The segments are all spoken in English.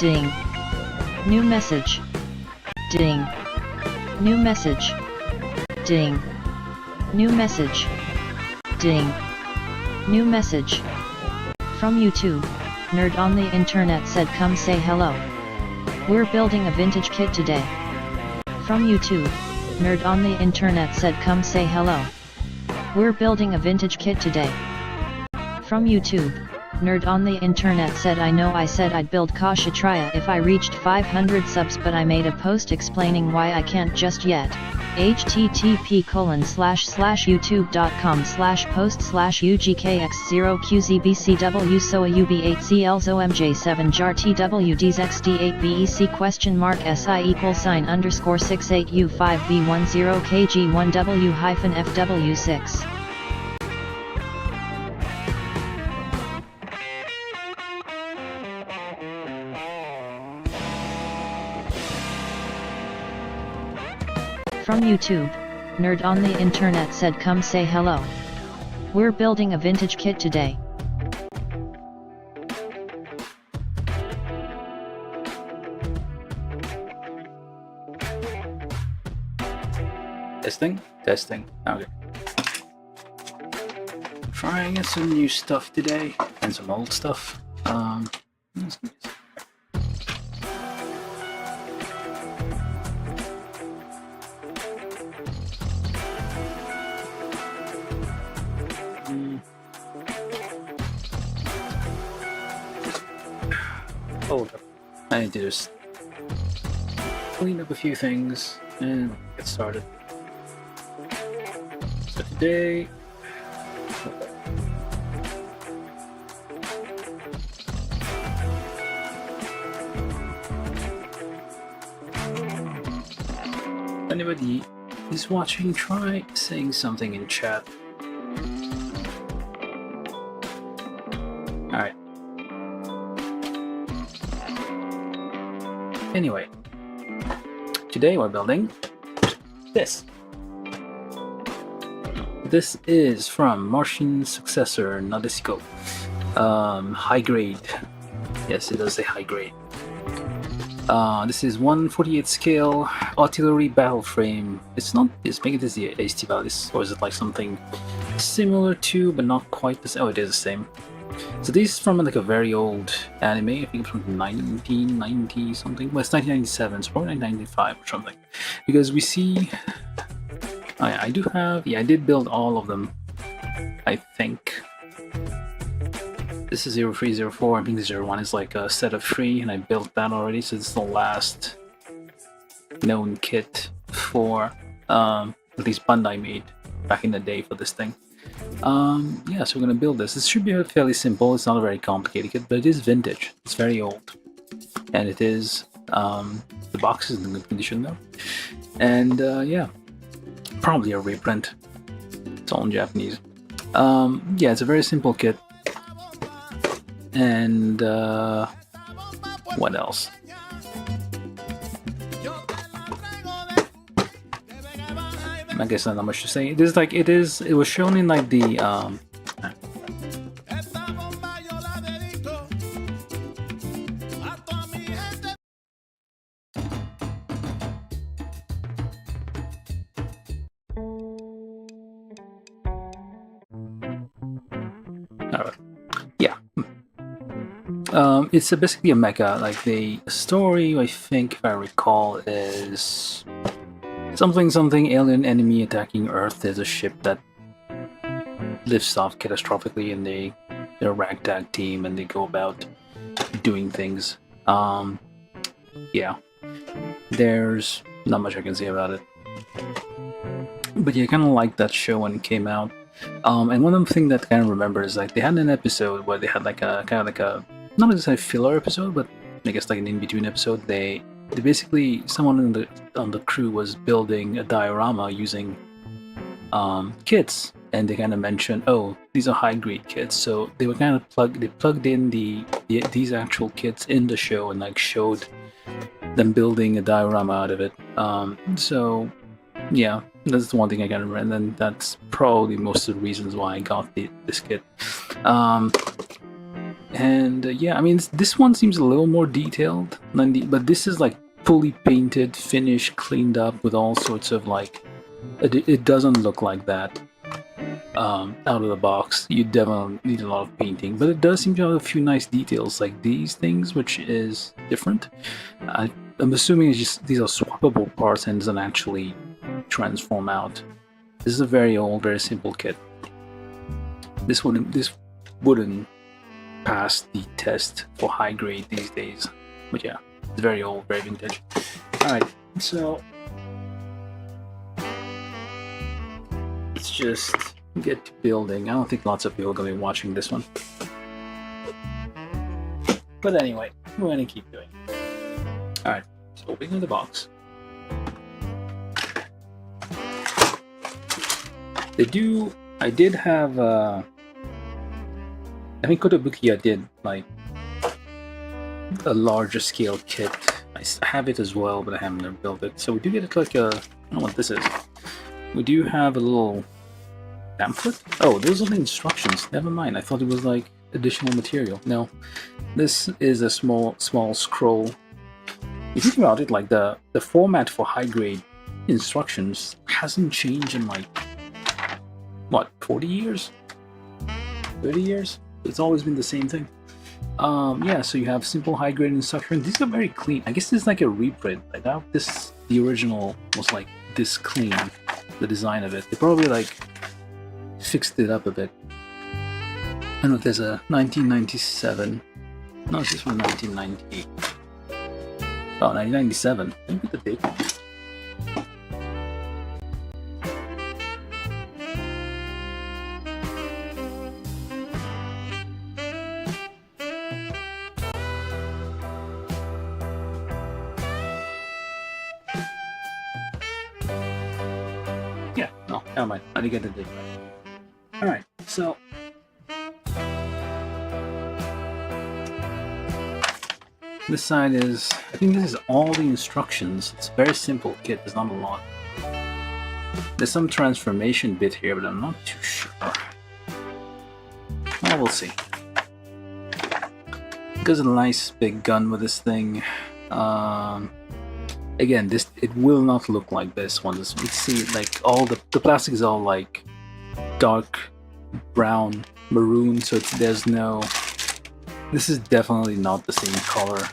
Ding. New message. Ding. New message. Ding. New message. Ding. New message. From YouTube, nerd on the internet said come say hello. We're building a vintage kit today. From YouTube, nerd on the internet said come say hello. We're building a vintage kit today. From YouTube, nerd on the internet said I said I'd build Kshatriya if I reached 500 subs, but I made a post explaining why I can't just yet. http://youtube.com/post/ugkx0qzbcw soa ub8clzomj7 jar twdxd8bec question mark si =68u5v10kg1w-fw6. From YouTube, nerd on the internet said come say hello. We're building a vintage kit today. Testing. Okay. Trying out some new stuff today and some old stuff. Hold up. I need to just clean up a few things and get started. So today, if anybody is watching, try saying something in chat. Alright. Anyway, today we're building this. This is from Martian Successor, Nadesico. High grade. Yes, it does say high grade. This is 1/48 scale artillery battle frame. It's not. It's maybe this is the AST value, or is it like something similar to, but not quite the same? Oh, it is the same. So this is from like a very old anime. I think it's from 1990 something. Well, it's 1997. It's probably 1995 or something. Because we see. I do have. Yeah, I did build all of them. I think. This is 0304. I think the 01 is like a set of 3, and I built that already. So this is the last known kit for at least Bandai made back in the day for this thing. Yeah, so we're gonna build this. This should be fairly simple. It's not a very complicated kit, but it is vintage. It's very old, and it is. The box is in good condition though, and yeah, probably a reprint. It's all in Japanese. Yeah, it's a very simple kit. And what else? I guess not much to say. It is like it was shown in like the yeah. It's basically a mecha. Like the story, I think, if I recall, is something alien enemy attacking Earth. There's a ship that lifts off catastrophically, and they're a ragtag team, and they go about doing things. Yeah, there's not much I can say about it. But yeah, I kind of liked that show when it came out. And one of the things that I kind of remember is like they had an episode where they had like a kind of like a not necessarily filler episode, but I guess like an in-between episode. They basically someone on the crew was building a diorama using kits, and they kind of mentioned, oh, these are high-grade kits. So they were kind of plugged in these actual kits in the show and like showed them building a diorama out of it. So yeah, that's the one thing I can remember, and then that's probably most of the reasons why I got this kit. And yeah, I mean, this one seems a little more detailed than but this is like fully painted, finished, cleaned up with all sorts of like. It doesn't look like that out of the box. You definitely need a lot of painting, but it does seem to have a few nice details like these things, which is different. I'm assuming it's just these are swappable parts and doesn't actually transform out. This is a very old, very simple kit. This wouldn't pass the test for high grade these days. But yeah, it's very old, very vintage. Alright, so let's just get to building. I don't think lots of people are going to be watching this one. But anyway, we're going to keep doing it. Alright, so opening the box. I did have, I think Kotobukiya did like a larger scale kit. I have it as well, but I haven't never built it. So we do get like a, I don't know what this is. We do have a little pamphlet. Oh, those are the instructions. Never mind. I thought it was like additional material. No, this is a small scroll. If you think about it, like the format for high grade instructions hasn't changed in like what, 40 years? 30 years? It's always been the same thing. Yeah, so you have simple high grade instructions. These are very clean. I guess this is like a reprint. I doubt the original was like this clean, the design of it. They probably like fixed it up a bit. I don't know if there's a 1997. No, this is from 1990. Oh, 1997. Let me put the date on. Yeah, no, never mind. I didn't get the date right. Alright, so this side is, I think this is all the instructions. It's a very simple kit, there's not a lot. There's some transformation bit here, but I'm not too sure. Well, we'll see. There's a nice big gun with this thing. Again, it will not look like this one. You see, like all the plastic is all like dark brown, maroon, so there's no. This is definitely not the same color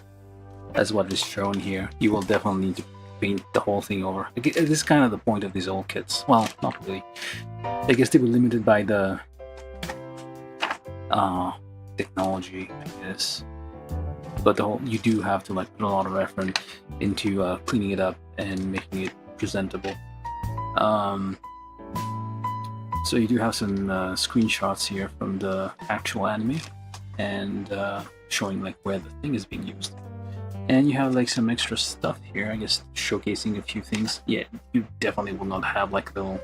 as what is shown here. You will definitely need to paint the whole thing over. This is kind of the point of these old kits. Well, not really. I guess they were limited by the technology, I guess. But you do have to like put a lot of effort into cleaning it up and making it presentable. So you do have some screenshots here from the actual anime and showing like where the thing is being used. And you have like some extra stuff here, I guess showcasing a few things. Yeah, you definitely will not have like the little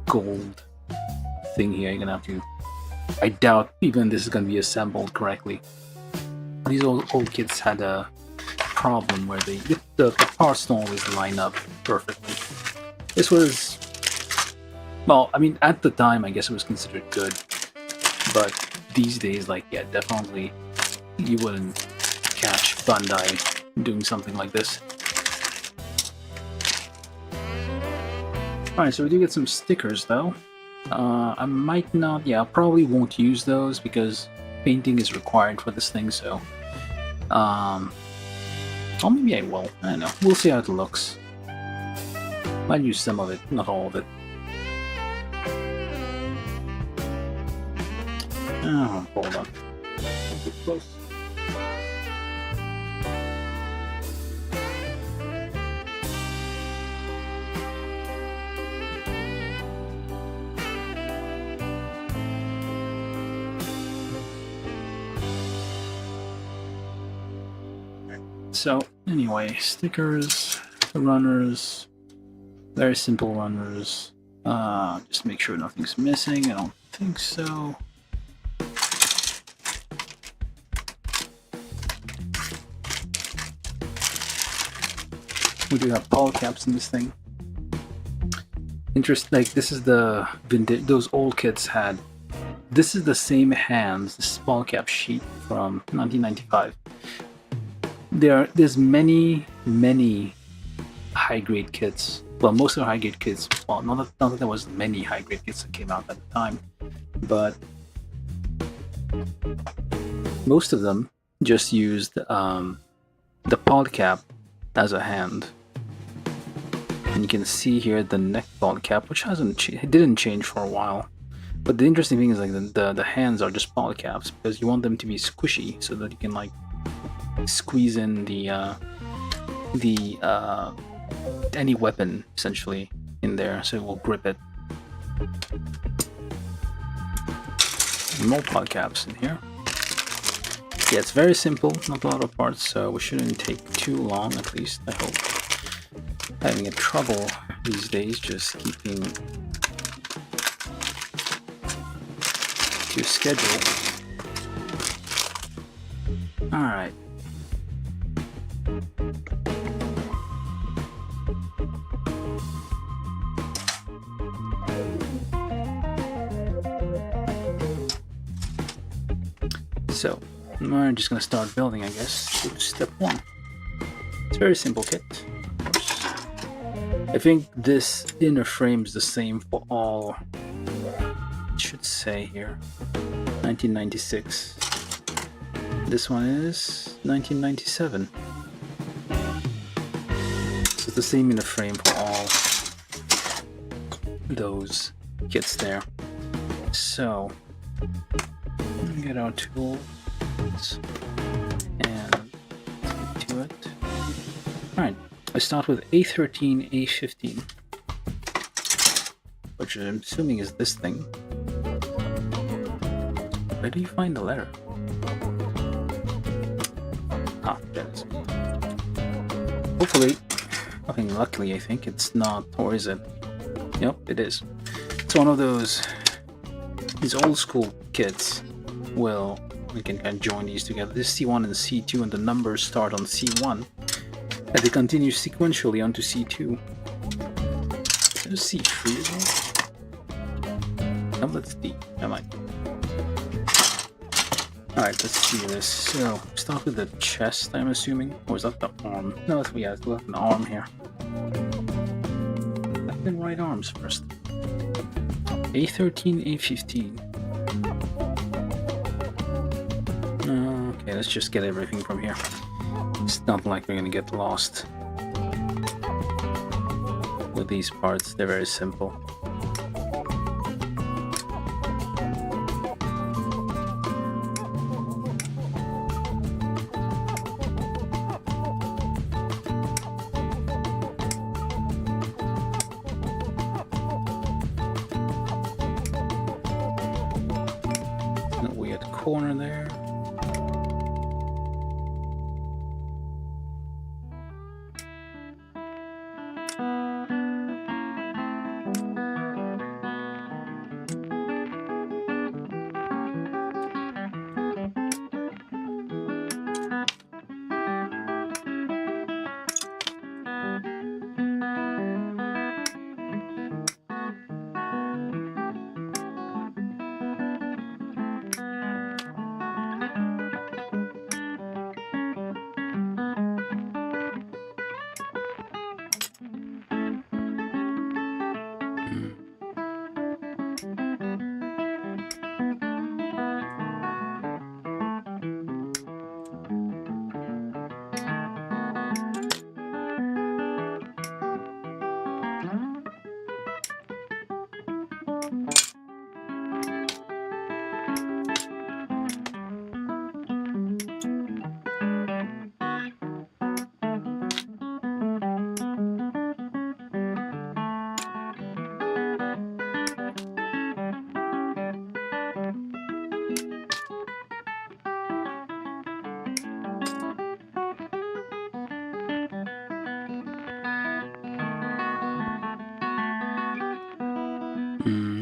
gold thing here. You're gonna have to. I doubt even this is gonna be assembled correctly. These old kits had a problem where the parts don't always line up perfectly. This was, well, I mean, at the time, I guess it was considered good, but these days, like, yeah, definitely you wouldn't catch Bandai doing something like this. Alright, so we do get some stickers, though. I might not, yeah, I probably won't use those because painting is required for this thing, so or maybe I will. I don't know. We'll see how it looks. Might use some of it, not all of it. Oh, hold on. Get close. So anyway, stickers, runners, very simple runners. Just make sure nothing's missing. I don't think so. We do have poly caps in this thing. Like this is the vintage. Those old kits had this is the same hands, the small cap sheet from 1995. There's many high grade kits. Well, most of the high grade kits. Well, not that there was many high grade kits that came out at the time, but most of them just used the pod cap as a hand. And you can see here the neck pod cap, which it didn't change for a while. But the interesting thing is like the hands are just pod caps because you want them to be squishy so that you can like squeeze in the any weapon essentially in there, so it will grip it. More pod caps in here. Yeah, it's very simple, not a lot of parts, so we shouldn't take too long, at least, I hope. Having a trouble these days just keeping to schedule. Alright. So, we're just gonna start building, I guess. Step 1. It's a very simple kit, of course. I think this inner frame is the same for all. It should say here 1996. This one is 1997. So it's the same inner frame for all those kits there. So, get our tools and get to it. Alright, I start with A13, A15, which I'm assuming is this thing. Where do you find the letter? Ah, there it is. Hopefully, luckily I think it's not, or is it? Yep, it is. It's one of these old school kits. Well, we can kind of join these together. This is C1 and C2, and the numbers start on C1, and they continue sequentially onto C2. There's C3 as well. No, that's D. Never mind. Alright, let's see this. So, start with the chest, I'm assuming. Or is that the arm? No, that's an arm here. Left and right arms first. A13, A15. Okay, let's just get everything from here. It's not like we're gonna get lost with these parts. They're very simple. No weird corner there.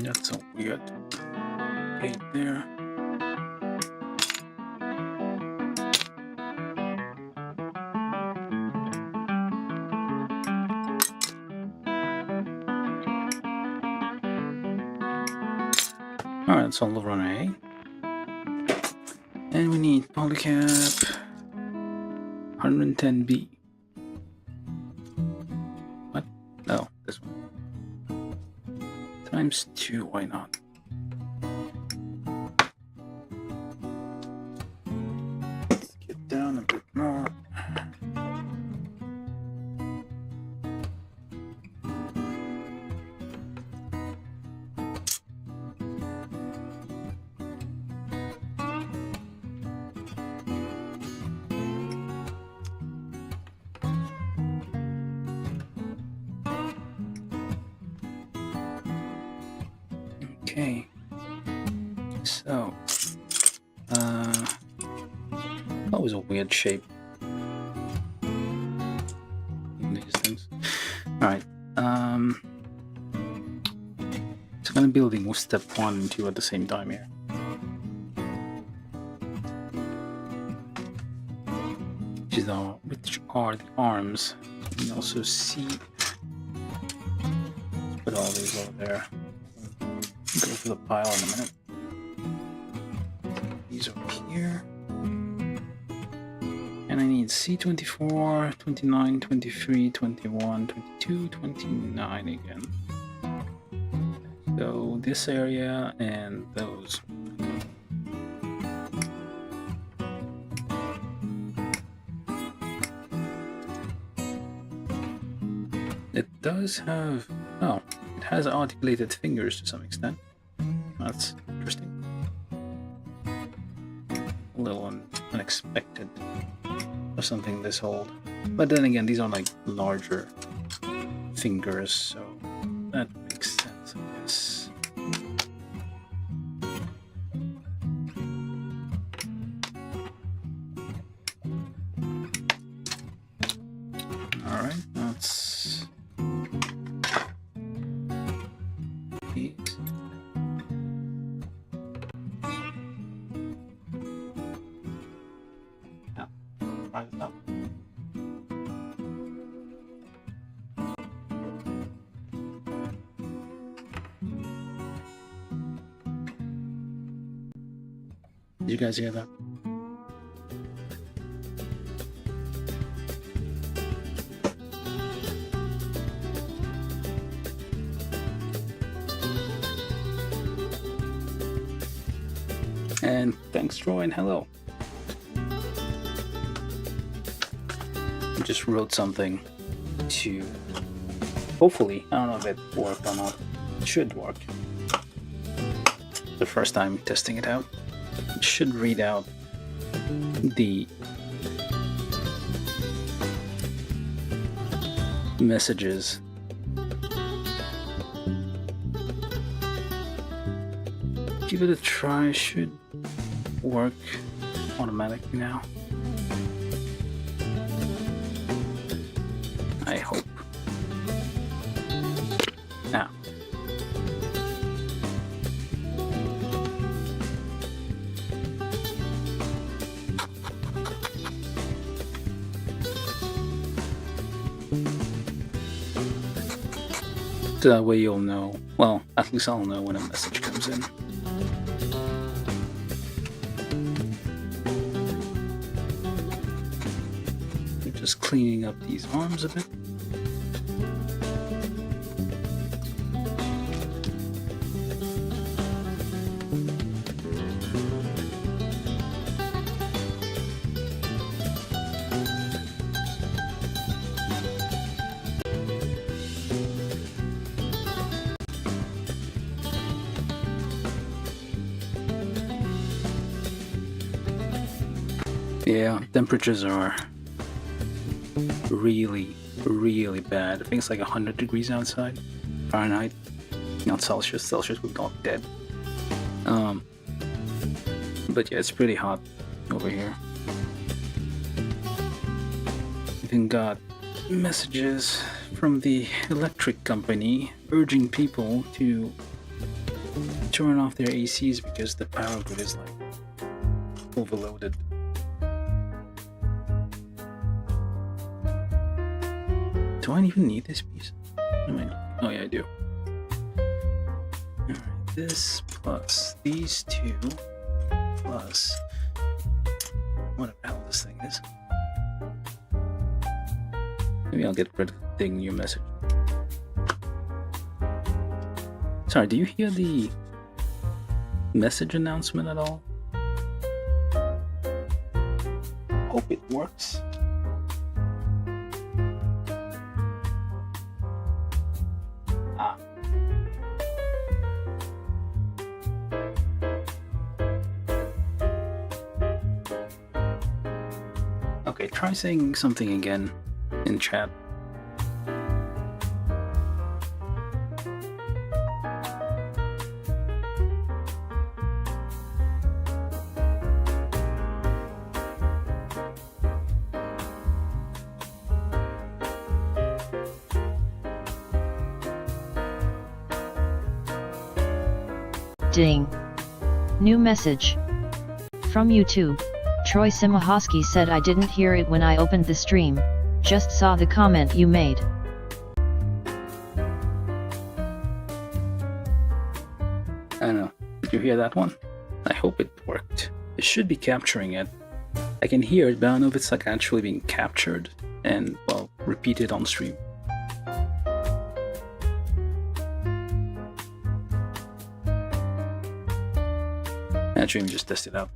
That's a weird gate there. Alright, that's all over on A. And we need polycap 110B. What? No, this one. Times 2, why not? Let's get down a bit more. Okay, so, that was a weird shape. These things. Alright, so I'm gonna be building with step 1 and 2 at the same time here. Which are the arms. You can also see, put all these over there. Go for the pile in a minute. These over here. And I need C24, 29, 23, 21, 22, 29 again. So this area and those. It does have, oh, it has articulated fingers to some extent. That's interesting. A little unexpected for something this old. But then again, these are like larger fingers, so that makes sense, I guess. Alright, that's these. Up. Did you guys hear that? And thanks, Troy, and hello. Just wrote something to, hopefully, I don't know if it worked or not, it should work. The first time testing it out, it should read out the messages. Give it a try, should work automatically now. I hope. Now. So that way you'll know, well, at least I'll know when a message comes in. Just cleaning up these arms a bit. Yeah, temperatures are really bad. I think it's like 100 degrees outside Fahrenheit, not Celsius. Celsius would go dead. But yeah, it's pretty hot over here. Even got messages from the electric company urging people to turn off their ACs because the power grid is like overloaded. Do I even need this piece? Oh yeah, I do. Alright, this plus these two plus whatever the hell this thing is. Maybe I'll get rid of the thing new message. Sorry, do you hear the message announcement at all? Hope it works. Okay, try saying something again in chat. Ding. New message. From YouTube. Troy Simahosky said I didn't hear it when I opened the stream, just saw the comment you made. I don't know. Did you hear that one? I hope it worked. It should be capturing it. I can hear it, but I don't know if it's like actually being captured and, well, repeated on stream. Actually, let me just test it out.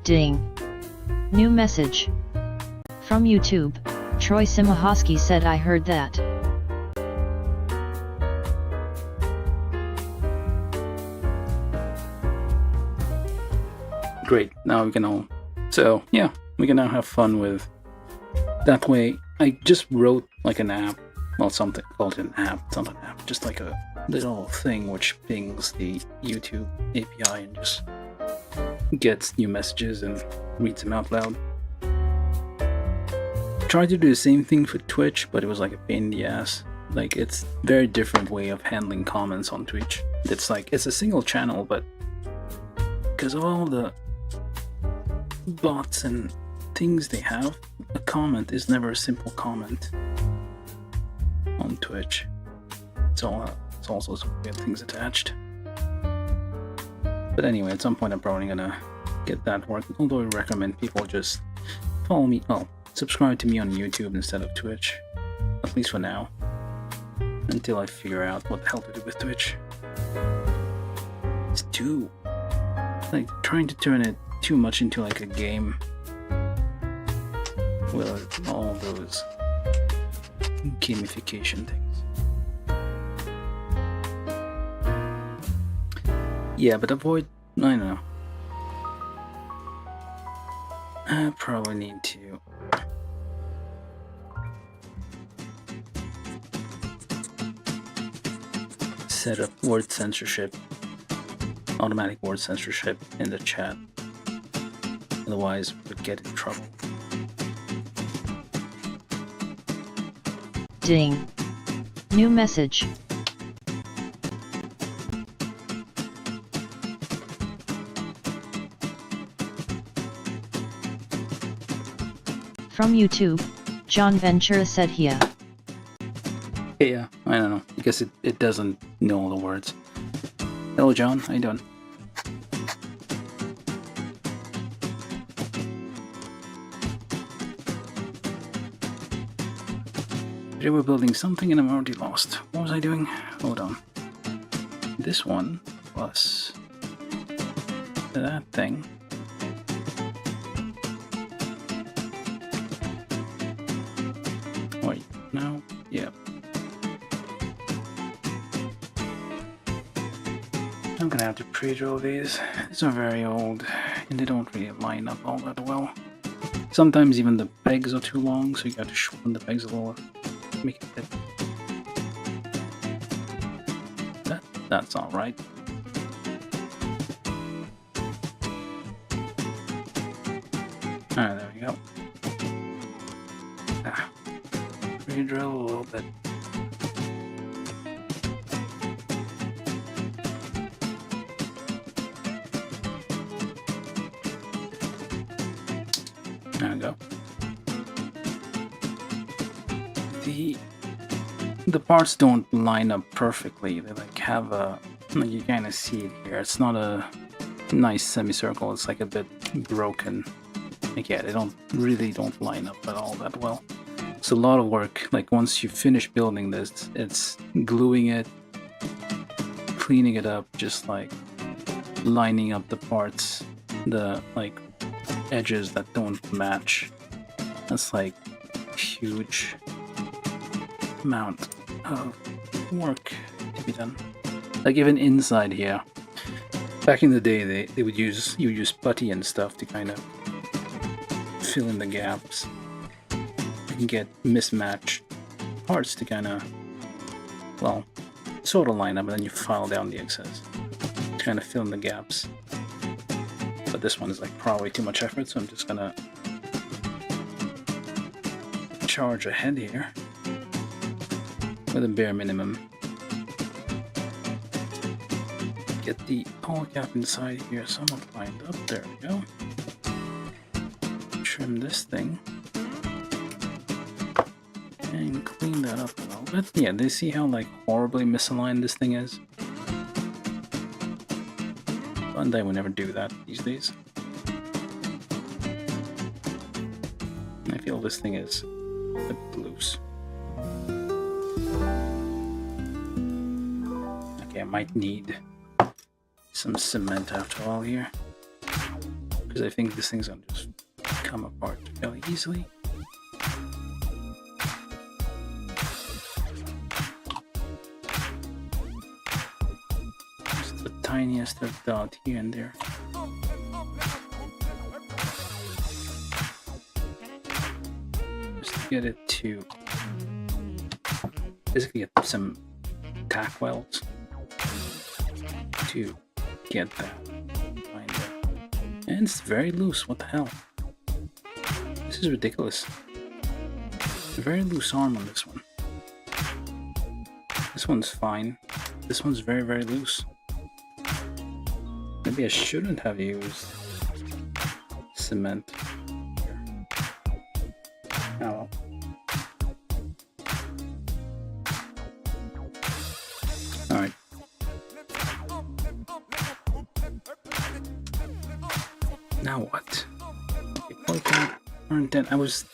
Ding. New message. From YouTube. Troy Simahosky said I heard that. Great, now we can all... So, yeah, we can now have fun with... That way, I just wrote like an app, well, something called an app, it's not an app, just like a little thing which pings the YouTube API and just gets new messages and reads them out loud. Tried to do the same thing for Twitch, but it was like a pain in the ass. Like, it's a very different way of handling comments on Twitch. It's like, it's a single channel, but because of all the bots and things they have, a comment is never a simple comment on Twitch. It's also some weird things attached. But anyway, at some point I'm probably gonna get that working, although I recommend people just follow me, well, subscribe to me on YouTube instead of Twitch, at least for now, until I figure out what the hell to do with Twitch. It's too, like, trying to turn it too much into like a game with all those gamification things. Yeah, but avoid, I don't know. I probably need to set up word censorship, automatic word censorship in the chat. Otherwise, we'd get in trouble. Ding. New message. From YouTube, John Ventura said here. Yeah, I don't know. I guess it doesn't know all the words. Hello, John. How you doing? Today we're building something and I'm already lost. What was I doing? Hold on. This one plus that thing. Wait, no? Yeah. I'm gonna have to pre-draw these. These are very old and they don't really line up all that well. Sometimes even the pegs are too long, so you got to shorten the pegs a little. Make it fit. That's all right. Alright, there we go. Redrill a little bit. There we go. the parts don't line up perfectly. They like have a, like you kind of see it here. It's not a nice semicircle. It's like a bit broken. Like yeah, they don't line up at all that well. It's a lot of work. Like once you finish building this, it's gluing it, cleaning it up, just like lining up the parts, the like edges that don't match. That's like huge amount of work to be done. Like even inside here, back in the day, they would use putty and stuff to kind of fill in the gaps and get mismatched parts to kind of, well, sort of line up, and then you file down the excess to kind of fill in the gaps. But this one is like probably too much effort, so I'm just gonna charge ahead here with a bare minimum. Get the poly cap inside here somewhat lined up. There we go. Trim this thing and clean that up a little bit. Yeah, do you see how like horribly misaligned this thing is? Bandai would never do that these days. I feel this thing is a bit loose. Okay, I might need some cement after all here, because I think this thing's gonna just come apart fairly easily. Just the tiniest of dot here and there. Just to get it to basically get some tack welds to get that lined up. And it's very loose, what the hell? This is ridiculous. A very loose arm on this one. This one's fine. This one's very, very loose. Maybe I shouldn't have used cement here. Oh well. Alright. Now what? Okay, I was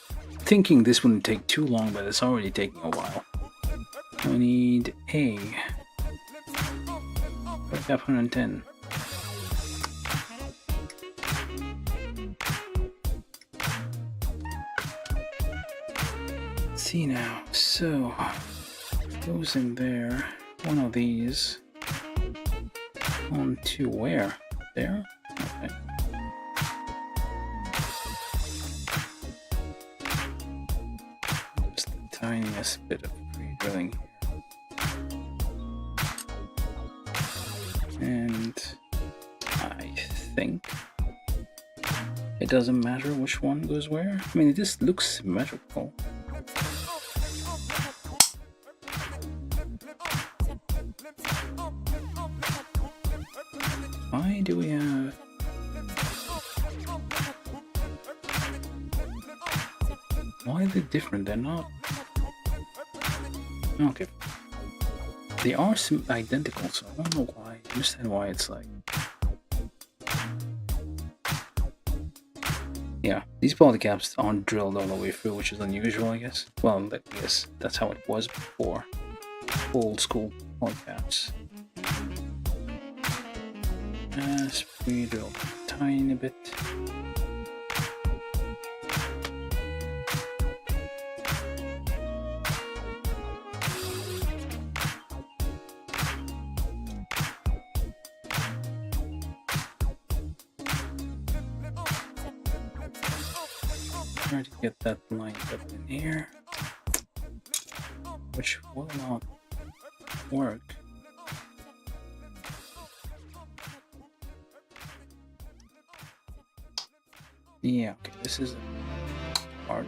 thinking this wouldn't take too long, but it's already taking a while. We need a 110. Let's see now. So goes in there. One of these onto where? There? Okay. Just the tiniest bit of pre-drilling here. And I think it doesn't matter which one goes where. I mean, it just looks symmetrical. Why do we have... Why are they different? They're not... Okay. They are identical, so I don't know why. I understand why it's like... Yeah, these polycaps aren't drilled all the way through, which is unusual, I guess. Well, I guess that's how it was before. Old school polycaps. Just pre-drill a tiny bit. Try to get that lined up in here, which will not work. Yeah, okay, this is hard.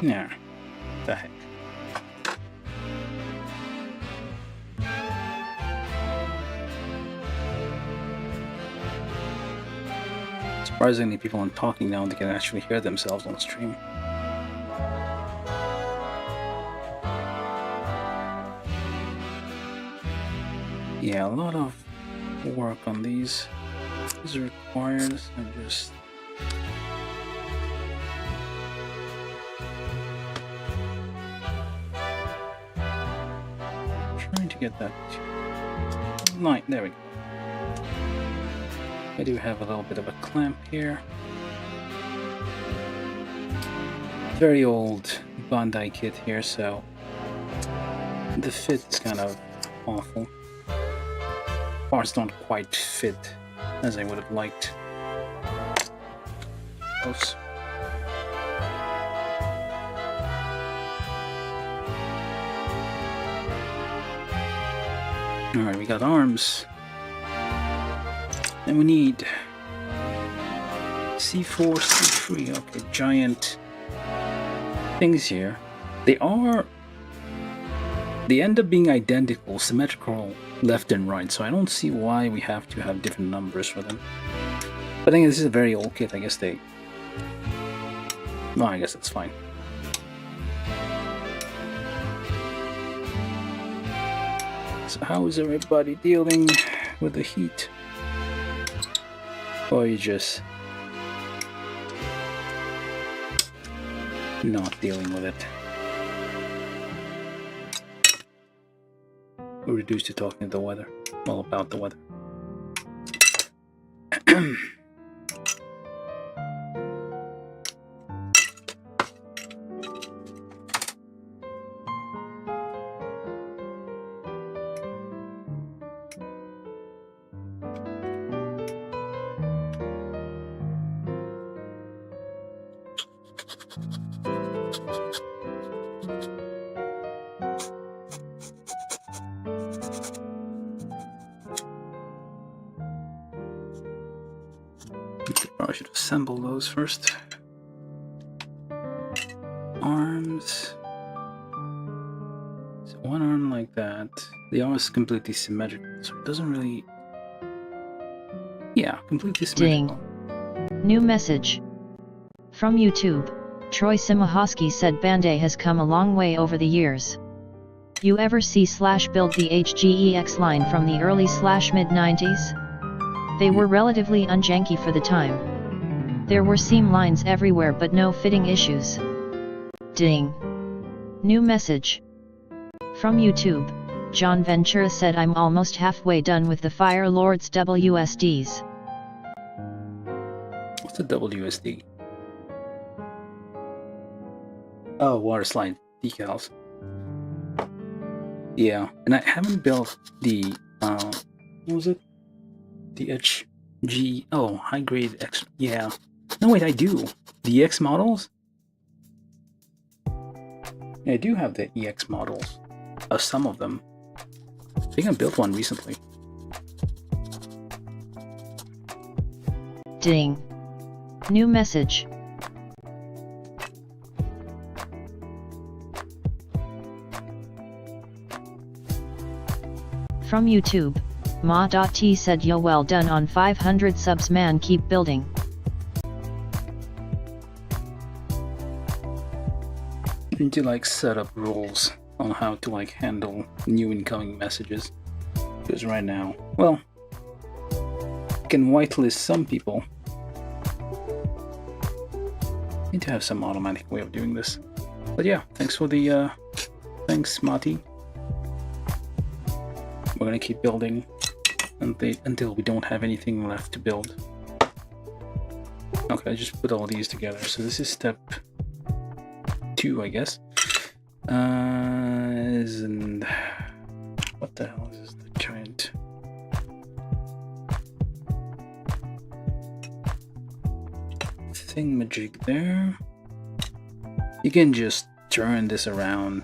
Nah, the heck. Surprisingly, people aren't talking now, and they can actually hear themselves on stream. Yeah, a lot of work on these is required. I'm just trying to get that line. There we go. I do have a little bit of a clamp here. Very old Bandai kit here, so the fit is kind of awful. Parts don't quite fit as I would have liked. Close. Alright, we got arms. And we need C4, C3. Okay, giant things here. They end up being identical, symmetrical left and right, so I don't see why we have to have different numbers for them. But I think this is a very old kit. I guess well, I guess that's fine. So how is everybody dealing with the heat? Or are you just not dealing with it? We're reduced to talking to the weather. Well, about the weather. I should assemble those first. Arms. So one arm like that. The arm is completely symmetrical, so it doesn't really... Yeah, completely symmetrical. Ding. New message. From YouTube, Troy Simahosky said Bandai has come a long way over the years. You ever see /build the HGEX line from the early /mid 90s? They were relatively unjanky for the time. There were seam lines everywhere but no fitting issues. Ding. New message. From YouTube, John Ventura said I'm almost halfway done with the Fire Lord's WSDs. What's a WSD? Oh, water slide decals. Yeah, and I haven't built the, what was it? The HG, oh, high grade X, yeah. No, wait, I do. The EX models? Yeah, I do have the EX models. Some of them. I think I built one recently. Ding. New message. From YouTube, Ma.T said yo well done on 500 subs man, keep building. I need to like set up rules on how to like handle new incoming messages. Because right now, well, I can whitelist some people. Need to have some automatic way of doing this. But yeah, thanks for the thanks Mati. We're gonna keep building until we don't have anything left to build. Okay, I just put all these together. So this is step 2, I guess. And what the hell is the giant? Thingamajig there. You can just turn this around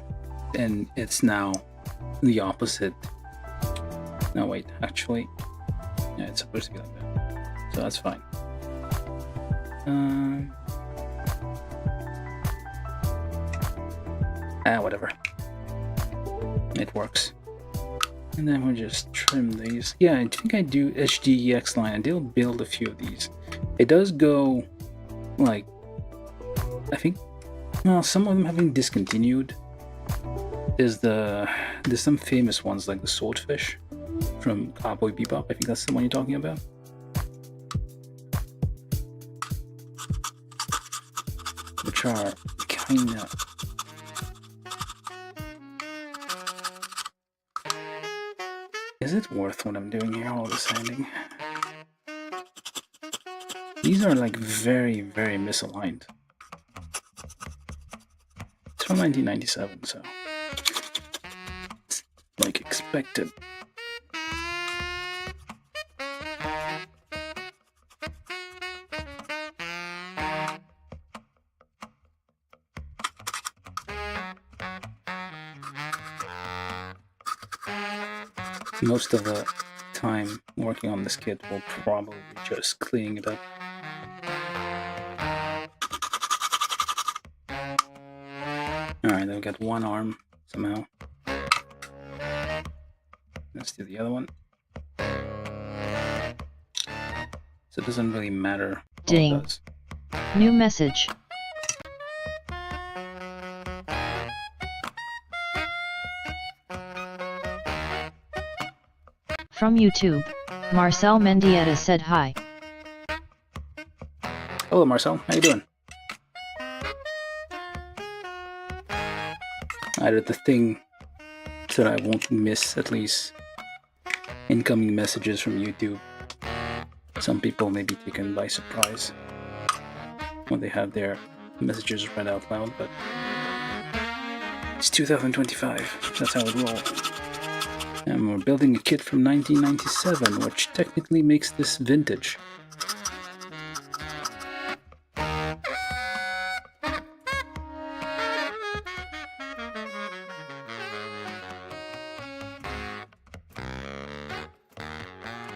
and it's now the opposite. No, wait, actually, yeah, it's supposed to be like that, so that's fine. Whatever. It works. And then we'll just trim these. Yeah, I think I do HDEX line. I did build a few of these. It does go, like, I think, well, some of them have been discontinued. There's some famous ones like the Swordfish from Cowboy Bebop. I think that's the one you're talking about. Which are kinda... Is it worth what I'm doing here, all the sanding? These are like very, very misaligned. It's from 1997, so it's like expected. Most of the time working on this kit will probably just cleaning it up. Alright, I've got one arm somehow. Let's do the other one. So it doesn't really matter what Ding. it does. New message. From YouTube, Marcel Mendieta said hi. Hello Marcel, how you doing? I did the thing so that I won't miss at least incoming messages from YouTube. Some people may be taken by surprise when they have their messages read out loud, but it's 2025, that's how it rolls. And we're building a kit from 1997, which technically makes this vintage.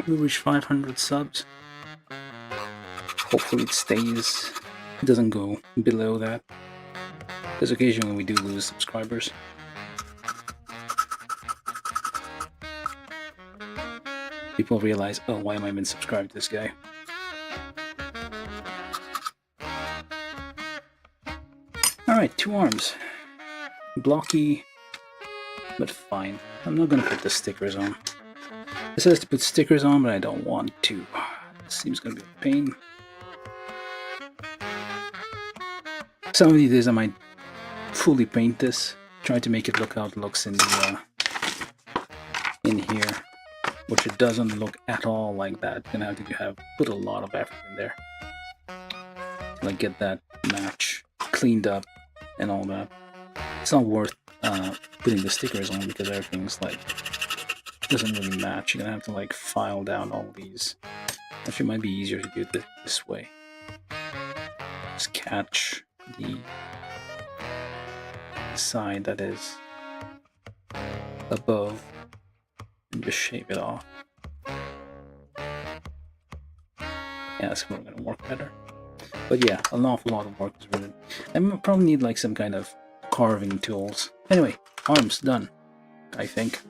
We reach 500 subs. Hopefully it stays. It doesn't go below that. Because occasionally we do lose subscribers. People realize, oh, why am I even subscribed to this guy? Alright, 2 arms. Blocky, but fine. I'm not gonna put the stickers on. It says to put stickers on, but I don't want to. This seems gonna be a pain. Some of these days I might fully paint this. Try to make it look how it looks in the in here. Which it doesn't look at all like that. You're gonna have to put a lot of effort in there. Like get that match cleaned up and all that. It's not worth putting the stickers on because everything's like doesn't really match. You're gonna have to like file down all these. Actually, it might be easier to do it this way. Just catch the side that is above and just shave it off. Yeah, that's going to work better. But yeah, an awful lot of work is needed. I probably need like some kind of carving tools. Anyway, arms done, I think.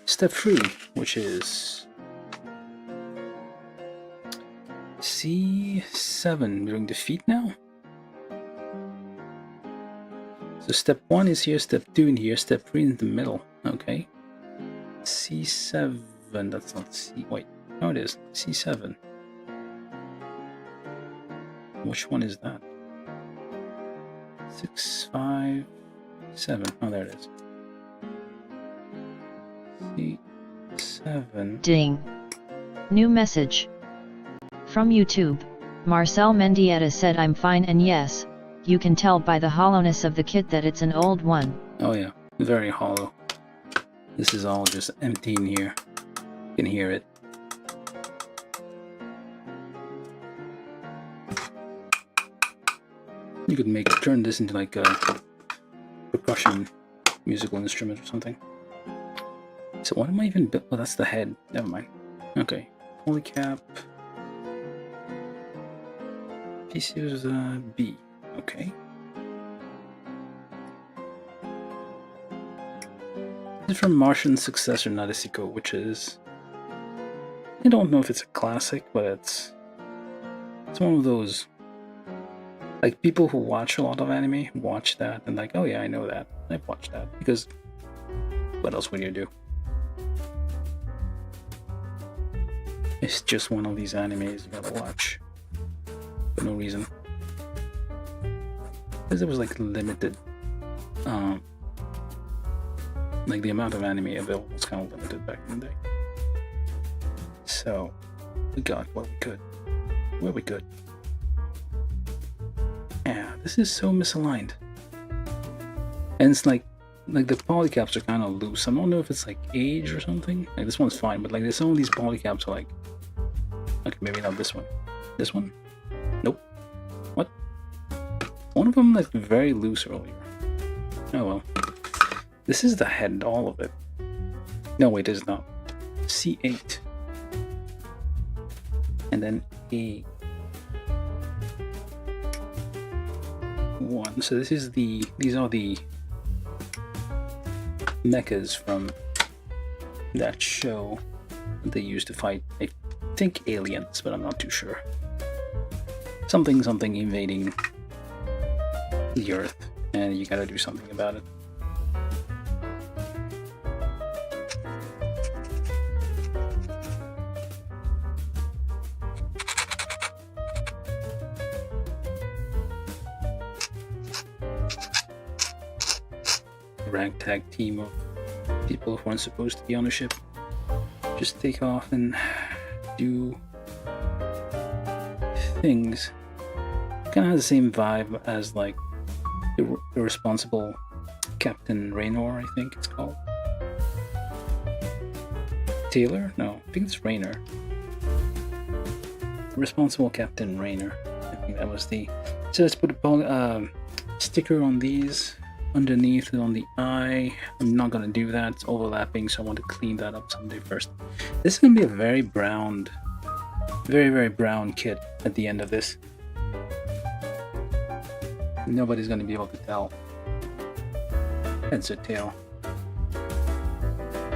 Step 3, which is C7. We're doing the feet now. So step 1 is here, step 2 in here, step 3 in the middle. Okay. C7, that's not C, wait, no it is, C7. Which one is that? 6, 5, 7, oh there it is. C7. Ding. New message. From YouTube, Marcel Mendieta said I'm fine, and yes, you can tell by the hollowness of the kit that it's an old one. Oh yeah, very hollow. This is all just empty in here. You can hear it. You could turn this into like a percussion musical instrument or something. So what am I even built? Oh, that's the head. Never mind. Okay. Holy cap. PC is B. Okay. This is from Martian Successor Nadesico, which is... I don't know if it's a classic, but it's It's one of those, like, people who watch a lot of anime watch that and like, oh yeah, I know that. I've watched that because what else would you do? It's just one of these animes you gotta watch for no reason. Because it was like limited. Like the amount of anime available was kind of limited back in the day. So we got what we could. Where we could. Yeah, this is so misaligned. And it's like the polycaps are kind of loose. I don't know if it's like age or something. Like this one's fine, but like there's some of these polycaps are like, okay, maybe not this one. This one? Nope. What? One of them like very loose earlier. Oh well. This is the head, all of it. No, wait, it is not. C8. And then A1. So these are the mechas from that show that they used to fight, I think, aliens, but I'm not too sure. Something invading the Earth, and you gotta do something about it. Ragtag team of people who aren't supposed to be on a ship just take off and do things. Kind of has the same vibe as like the Irresponsible Captain Raynor, I think it's called. Taylor? No, I think it's Raynor. Responsible Captain Raynor. I think that was the. So let's put a sticker on these. Underneath on the eye. I'm not gonna do that, it's overlapping, so I want to clean that up someday first. This is gonna be a very brown, very brown kit at the end of this. Nobody's gonna be able to tell. Head's a tail.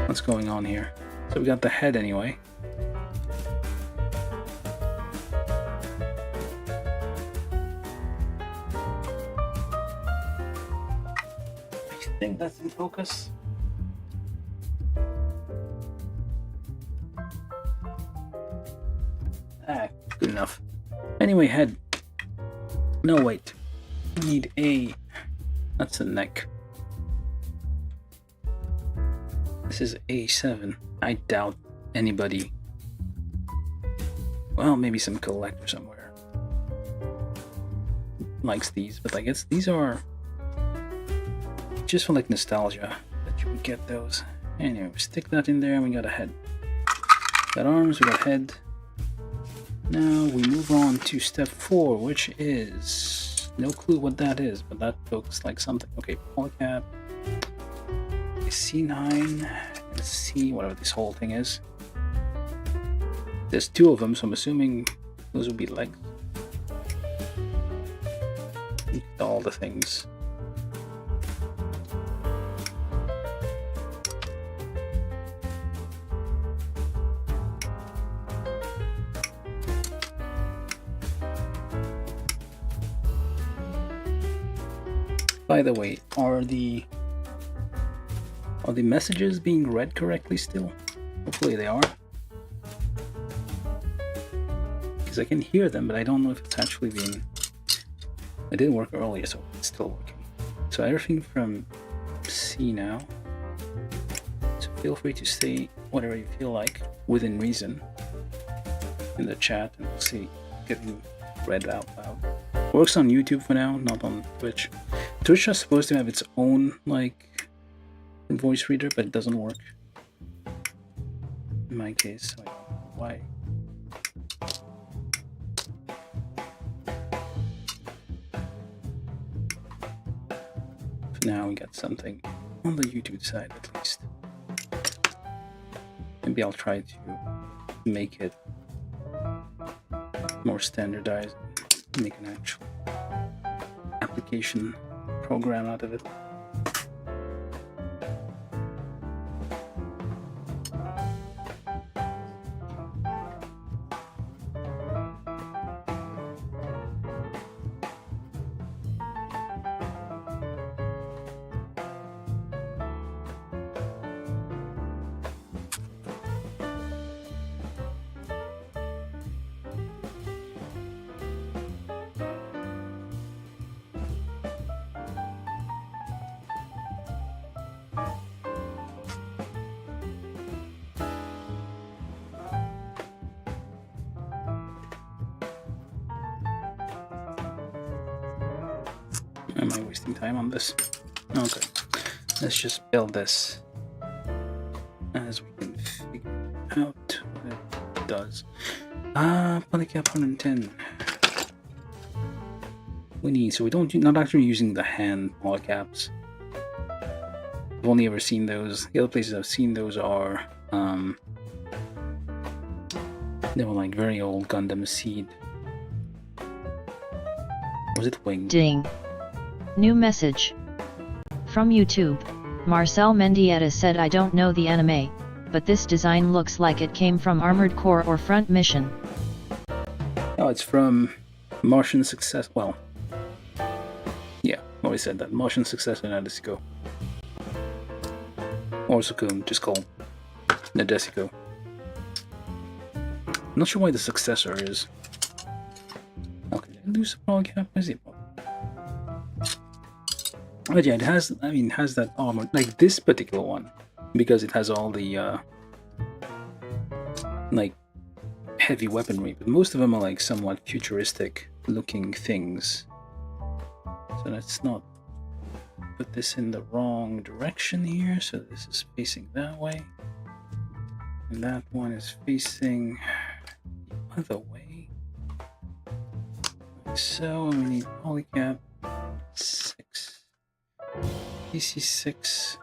What's going on here? So we got the head anyway. I think that's in focus. Good enough. Anyway, head. No, wait. We need A. That's the neck. This is A7. I doubt anybody. Well, maybe some collector somewhere likes these, but I guess these are just for like nostalgia that you would get those. Anyway, stick that in there and we got a head. Got arms, we got head. Now we move on to step 4, which is no clue what that is, but that looks like something. Okay, polycap. C9, C, whatever this whole thing is. There's 2 of them, so I'm assuming those would be legs. All the things. By the way, are the messages being read correctly still? Hopefully they are. Because I can hear them, but I don't know if it's actually being... It didn't work earlier, so it's still working. So everything from C now. So feel free to say whatever you feel like, within reason, in the chat, and we'll see getting read out loud. Works on YouTube for now, not on Twitch. Twitch is supposed to have its own, like, voice reader, but it doesn't work. In my case, like, why? For now, we got something on the YouTube side, at least. Maybe I'll try to make it more standardized, make an actual application program out of it. Am I wasting time on this? Okay. Let's just build this as we can figure out what it does. Polycap 110. We need, so we not actually using the hand polycaps. I've only ever seen those. The other places I've seen those are they were like very old Gundam seed. Was it wing? Ding. New message. From YouTube, Marcel Mendieta said, I don't know the anime, but this design looks like it came from Armored Core or Front Mission. Oh, it's from Martian Successor. Well, yeah, already said that. Martian Successor Nadesico. Or just called Nadesico. Not sure why the successor is. Okay, lose polycap. Where's it? But yeah, it has. I mean, it has that armor, like this particular one, because it has all the like heavy weaponry. But most of them are like somewhat futuristic-looking things. So let's not put this in the wrong direction here. So this is facing that way, and that one is facing the other way. Like so, and we need polycap 6. PC6.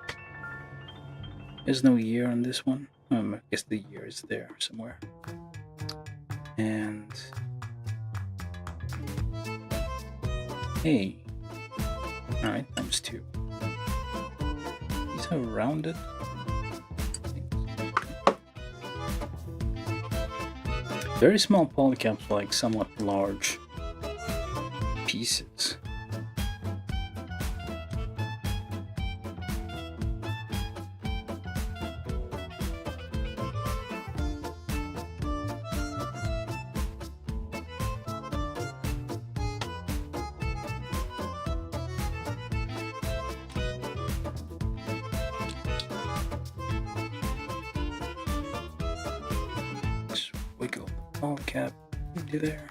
There's no year on this one. I guess the year is there somewhere. And hey, alright, times 2. These are rounded. Very small polycaps, like somewhat large pieces. Wiggle the polycap into there.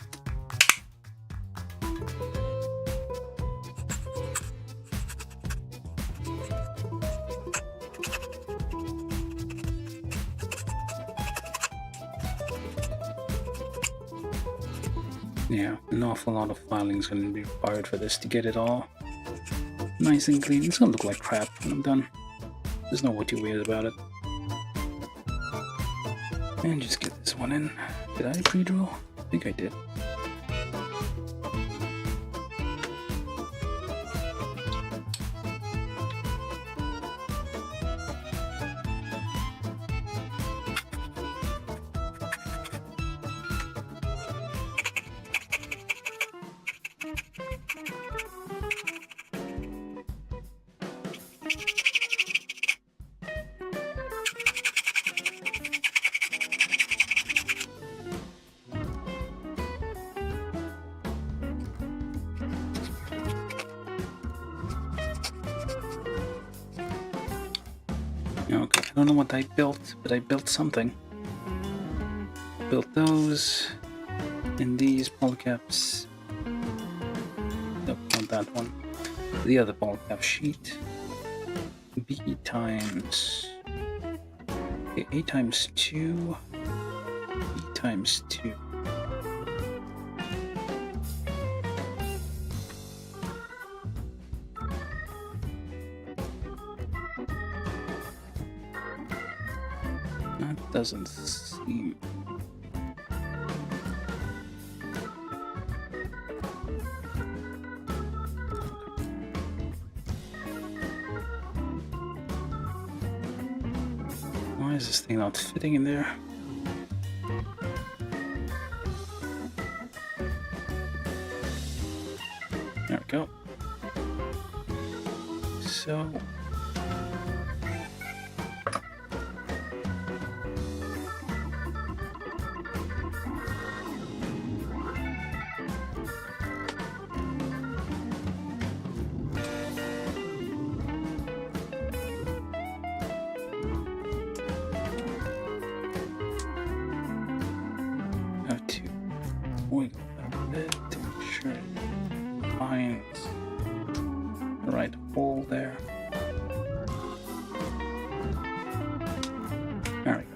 Yeah, an awful lot of filing is going to be required for this to get it all nice and clean. It's going to look like crap when I'm done. There's no way too weird about it. And just get this one in. Did I pre-drill? I think I did. Okay, I don't know what I built, but I built something. Built those, and these polycaps. Nope, not that one. The other polycap sheet. B times... Okay, A times 2. B times 2. That doesn't seem... Why is this thing not fitting in there? There we go. So... wiggle that a bit to make sure it finds the right hole there. There we go.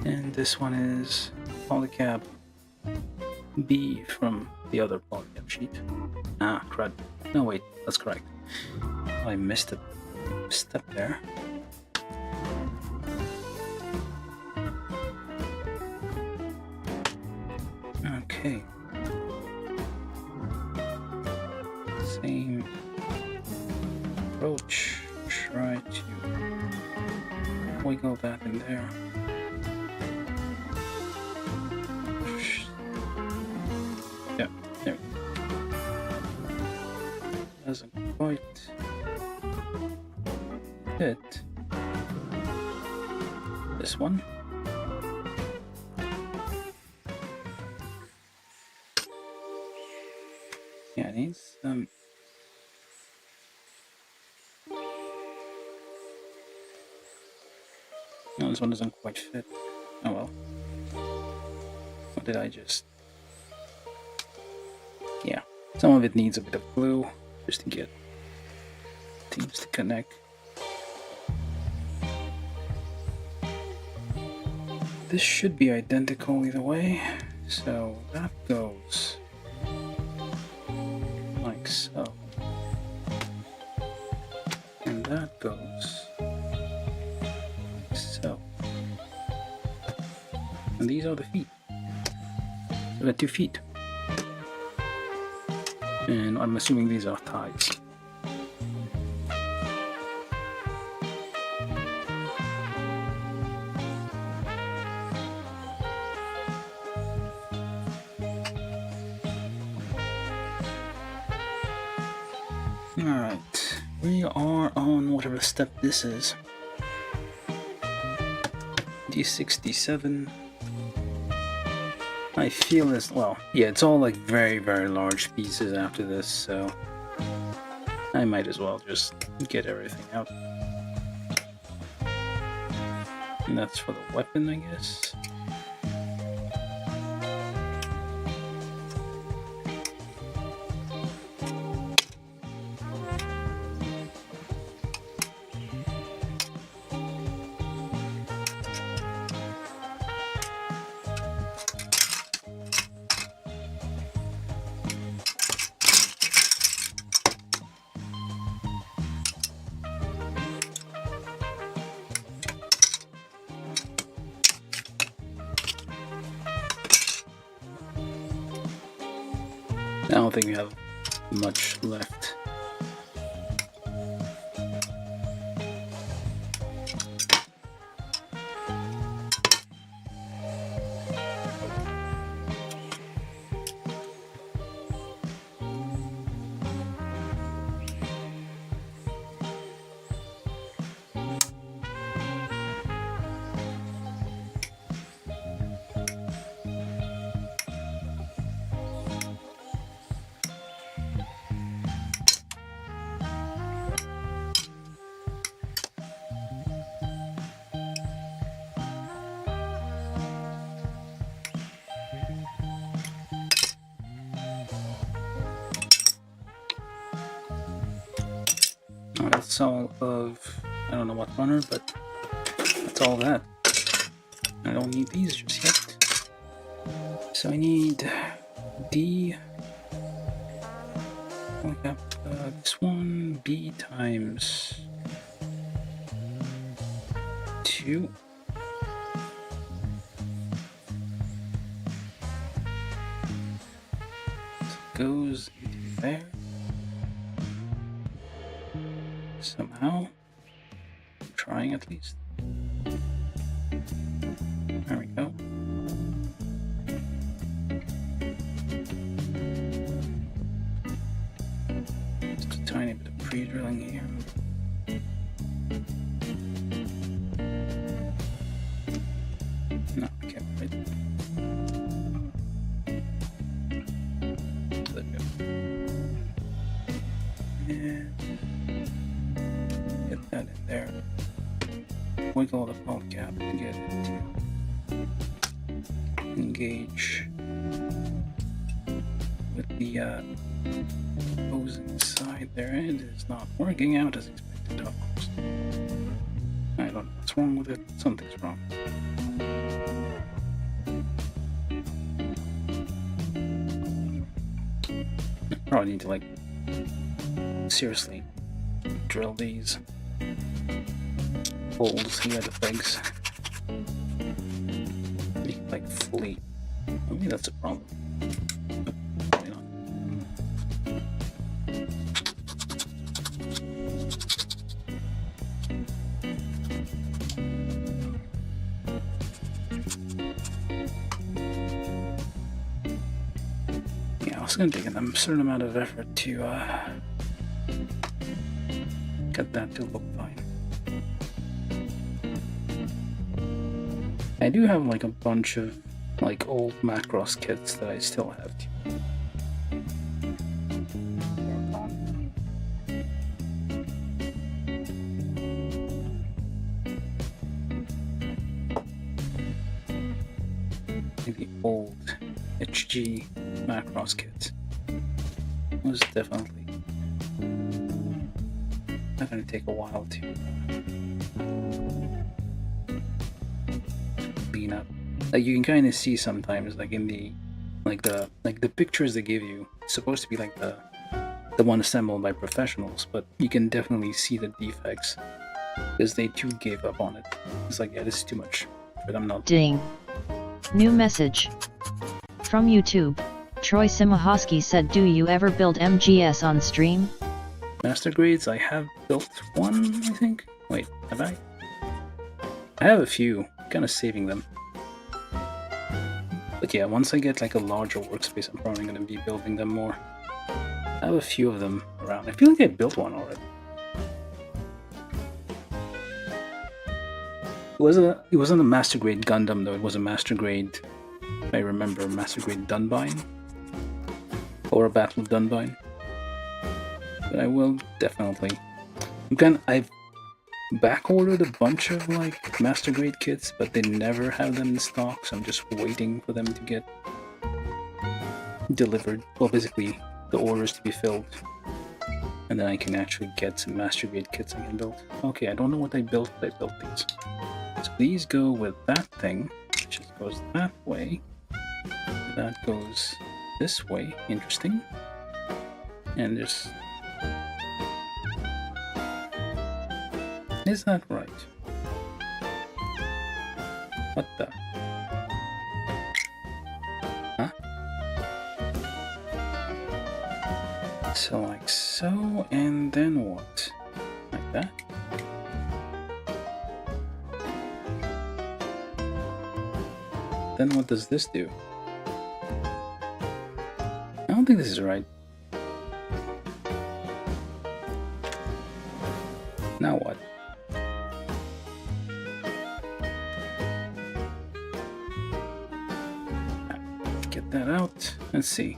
And this one is polycap B from the other polycap sheet. Ah, crud. No, wait, that's correct. I missed a step there. Okay. Same approach. Try to wiggle that in there. Yeah, there. Doesn't quite fit this one. Yeah, it needs no, this one doesn't quite fit. Oh well. What did I just... Yeah, some of it needs a bit of glue just to get things to connect. This should be identical either way, so that goes like so, and that goes like so, and these are the feet. So we got 2 feet. And I'm assuming these are thighs. Alright, we are on whatever step this is. D67. I feel this, well, yeah, it's all like very, very large pieces after this, so I might as well just get everything out. And that's for the weapon, I guess. I don't think we have much left. That's all of, I don't know what runner, but that's all that. I don't need these just yet. So I need D, okay, this one, B times 2. So it goes into there. Somehow. I'm trying at least. There we go. Just a tiny bit of pre-drilling here. wiggle the polycap to get it to engage with the opposing side there. It is not working out as expected, of course. I don't know what's wrong with it. Something's wrong. Probably need to like seriously drill these holes here, the pegs. Make it like fully. Maybe that's a problem. Probably not. Yeah, it's gonna take a certain amount of effort to get that to look fine. I do have like a bunch of like old Macross kits that I still have to work on. Like the old HG Macross kits. Was definitely going to take a while to clean up. Like you can kind of see sometimes, like in the the pictures they give you, it's supposed to be like the one assembled by professionals, but you can definitely see the defects because they too gave up on it. It's like, yeah, this is too much for them not. Ding. New message. From YouTube. Troy Simahosky said, do you ever build MGS on stream? Master grades, I have built one, I think. Wait, have I? I have a few, kind of saving them. But yeah, once I get like a larger workspace, I'm probably going to be building them more. I have a few of them around. I feel like I built one already. It wasn't a master grade Gundam though. It was a master grade, if I remember, master grade Dunbine. Or a Battle of Dunbine. But I will definitely. I've back-ordered a bunch of like master grade kits, but they never have them in stock, so I'm just waiting for them to get delivered. Well, basically, the orders to be filled. And then I can actually get some master grade kits I can build. Okay, I don't know what I built, but I built these. So these go with that thing, which just goes that way. That goes this way. Interesting. And just... Is that right? What the? Huh? So like so, and then what? Like that? Then what does this do? I don't think this is right. Now what? Get that out. Let's see.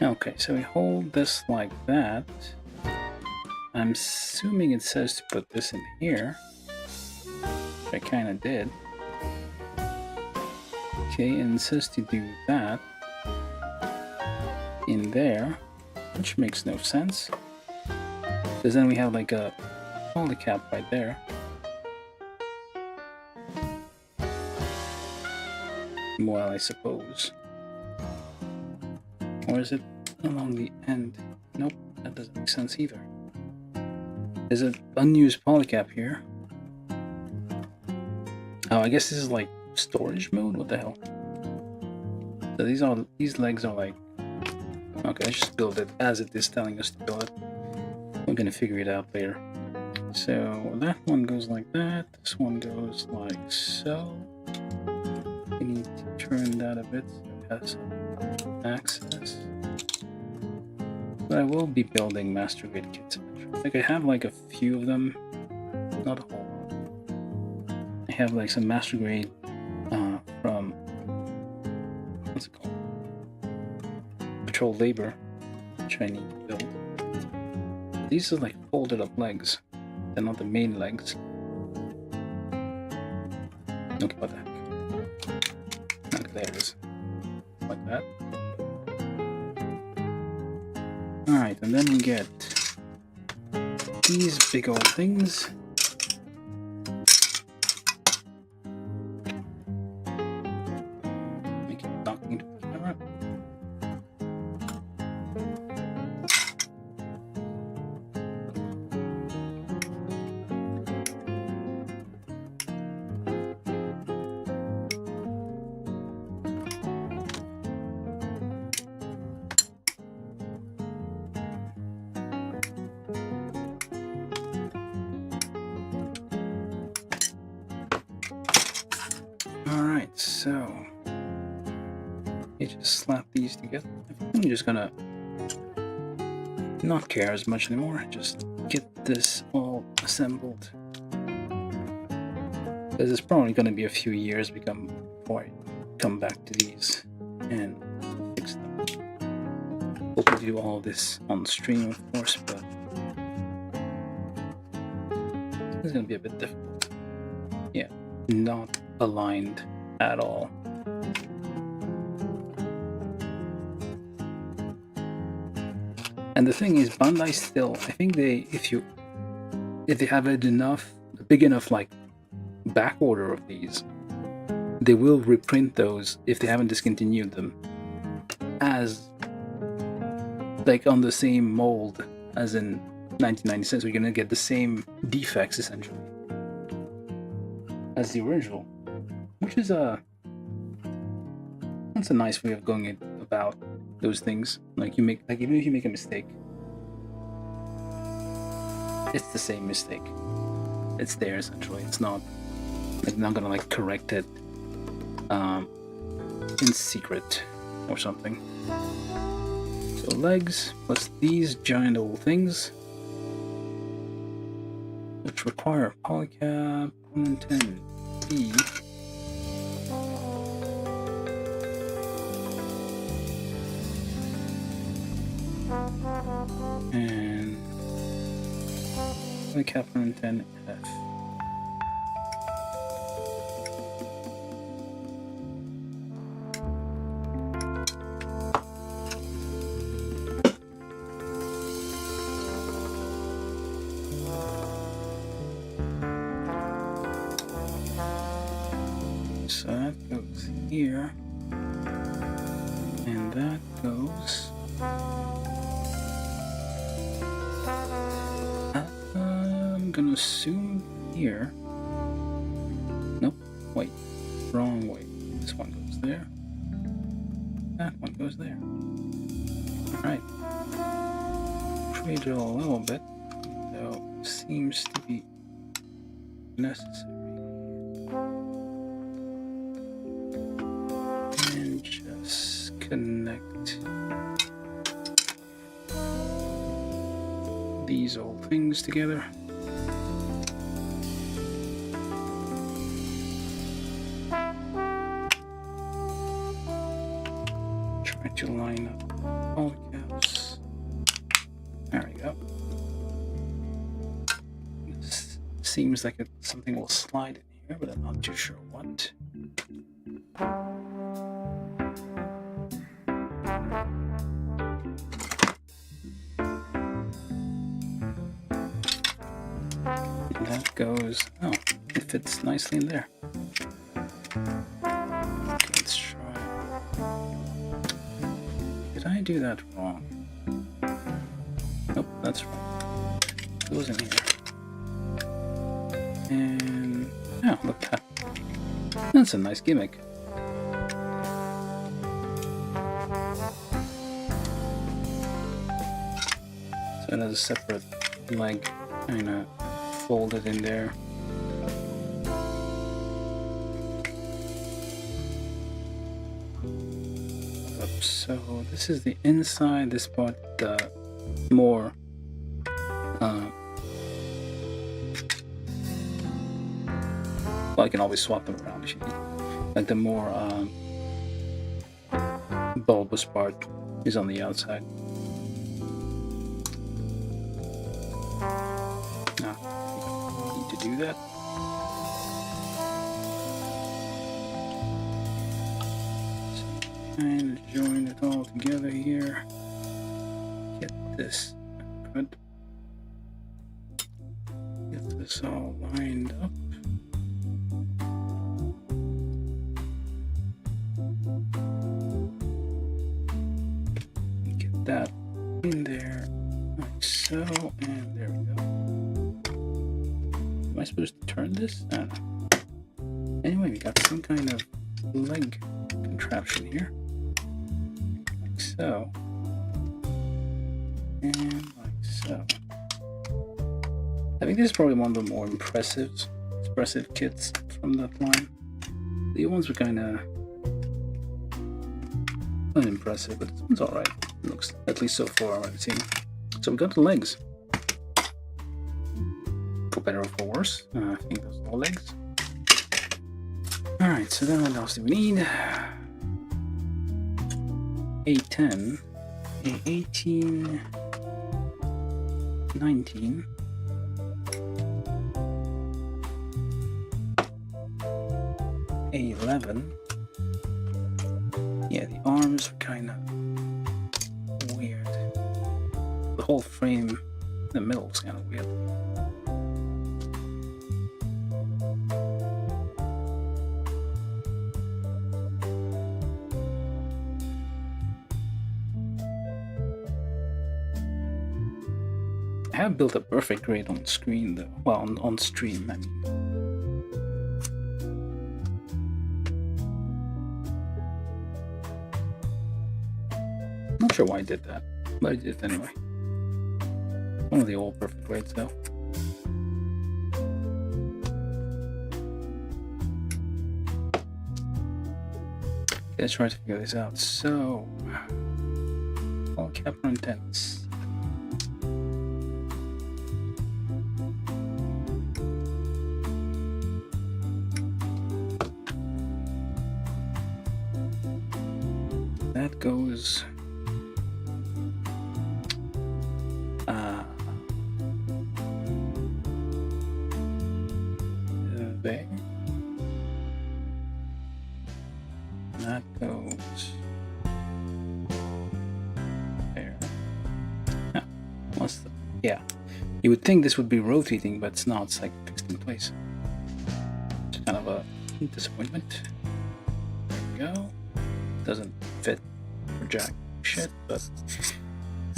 Okay, so we hold this like that. I'm assuming it says to put this in here. Which I kind of did. Okay, and it says to do that in there, which makes no sense. Because then we have like a polycap right there. Well, I suppose. Or is it along the end? Nope, that doesn't make sense either. There's an unused polycap here. Oh, I guess this is like storage mode? What the hell? So these legs are like... Okay, let's just build it as it is telling us to build it. We're gonna figure it out later. So that one goes like that. This one goes like so. We need to turn that a bit so it has some access. But I will be building master grade kits eventually. Like I have like a few of them, not a whole lot. I have like some master grade from what's it called? Patrol Labor, which I need to build. These are like folded up legs. They're not the main legs. Okay, what the heck? Okay, there it is. Like that. Alright, and then we get these big old things. Make it talking to the camera. Alright, so you just slap these together. I'm just gonna not care as much anymore, just get this all assembled. Because it's probably gonna be a few years before I come back to these and fix them. Hope to do all this on stream, of course, but it's gonna be a bit difficult. Yeah, not aligned at all. And the thing is, Bandai still, I think if they have a big enough like back order of these, they will reprint those if they haven't discontinued them as like on the same mold as in 1996. We're gonna get the same defects essentially as the original, which is that's a nice way of going about those things. Like even if you make a mistake, it's the same mistake. It's there essentially. It's not like not gonna like correct it in secret or something. So legs plus these giant old things, which require polycap 110B. And polycap 110F. So that goes here, and that goes. I'm gonna assume here. Nope. Wait. Wrong way. This one goes there. That one goes there. Alright. Trade it all a little bit. Though seems to be necessary. And just connect these old things together. Try to line up all the caps. There we go. This seems like something will slide in here, but I'm not too sure what. That goes, oh, it fits nicely in there. Okay, let's try. Did I do that wrong? Nope, that's right. It goes in here. And, oh, look at that. That's a nice gimmick. So it has a separate leg, kind of folded in there. So this is the inside, this part more well, I can always swap them around if you need. Like the more bulbous part is on the outside. Do that. and join it all together here. Get this good. Get this all lined up. Get that in there, like so, and there we go. Am I supposed to turn this? I don't know. Anyway, we got some kind of leg contraption here, like so, and like so. I think this is probably one of the more expressive kits from that line. The other ones were kind of unimpressive, but this one's alright. It looks, at least so far, I've seen. So we got the legs. For better or for worse, I think those are the legs. Alright, so then what else do we need? A10, A18, 19, A11. Yeah, the arms are kind of weird. The whole frame in the middle is kind of weird. I have built a perfect grade on screen though. Well, on stream, I mean. Not sure why I did that, but I did it anyway. One of the old perfect grades though. Let's try to figure this out. So, all capper intents. That goes there. That goes there. Ah, yeah. You would think this would be rotating, but it's not. It's like fixed in place. It's kind of a disappointment. There we go. Doesn't fit for jack shit, but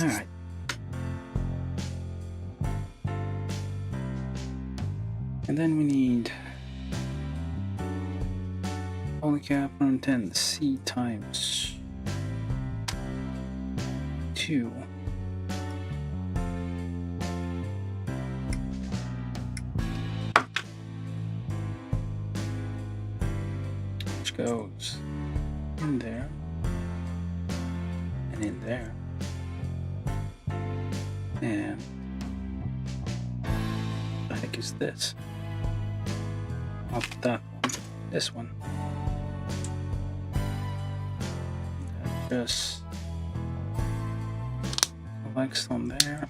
alright. And then we need polycap 110 C times 2. Which goes in there and in there, and what the heck is this? Not that one, this one. That just connects on there.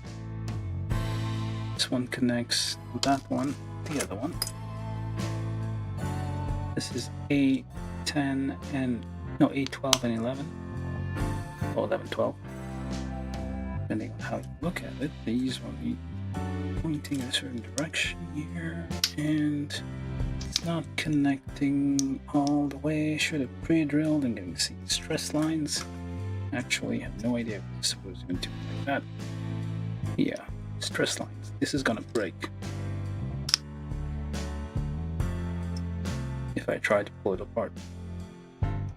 This one connects to that one, the other one. This is A10 and no, A12 and 11. Or 11, 12. Depending on how you look at it, these will be pointing in a certain direction here, and it's not connecting all the way. Should have pre-drilled and getting see stress lines. Actually, I have no idea what this was going to do like that. Yeah, stress lines. This is gonna break if I try to pull it apart.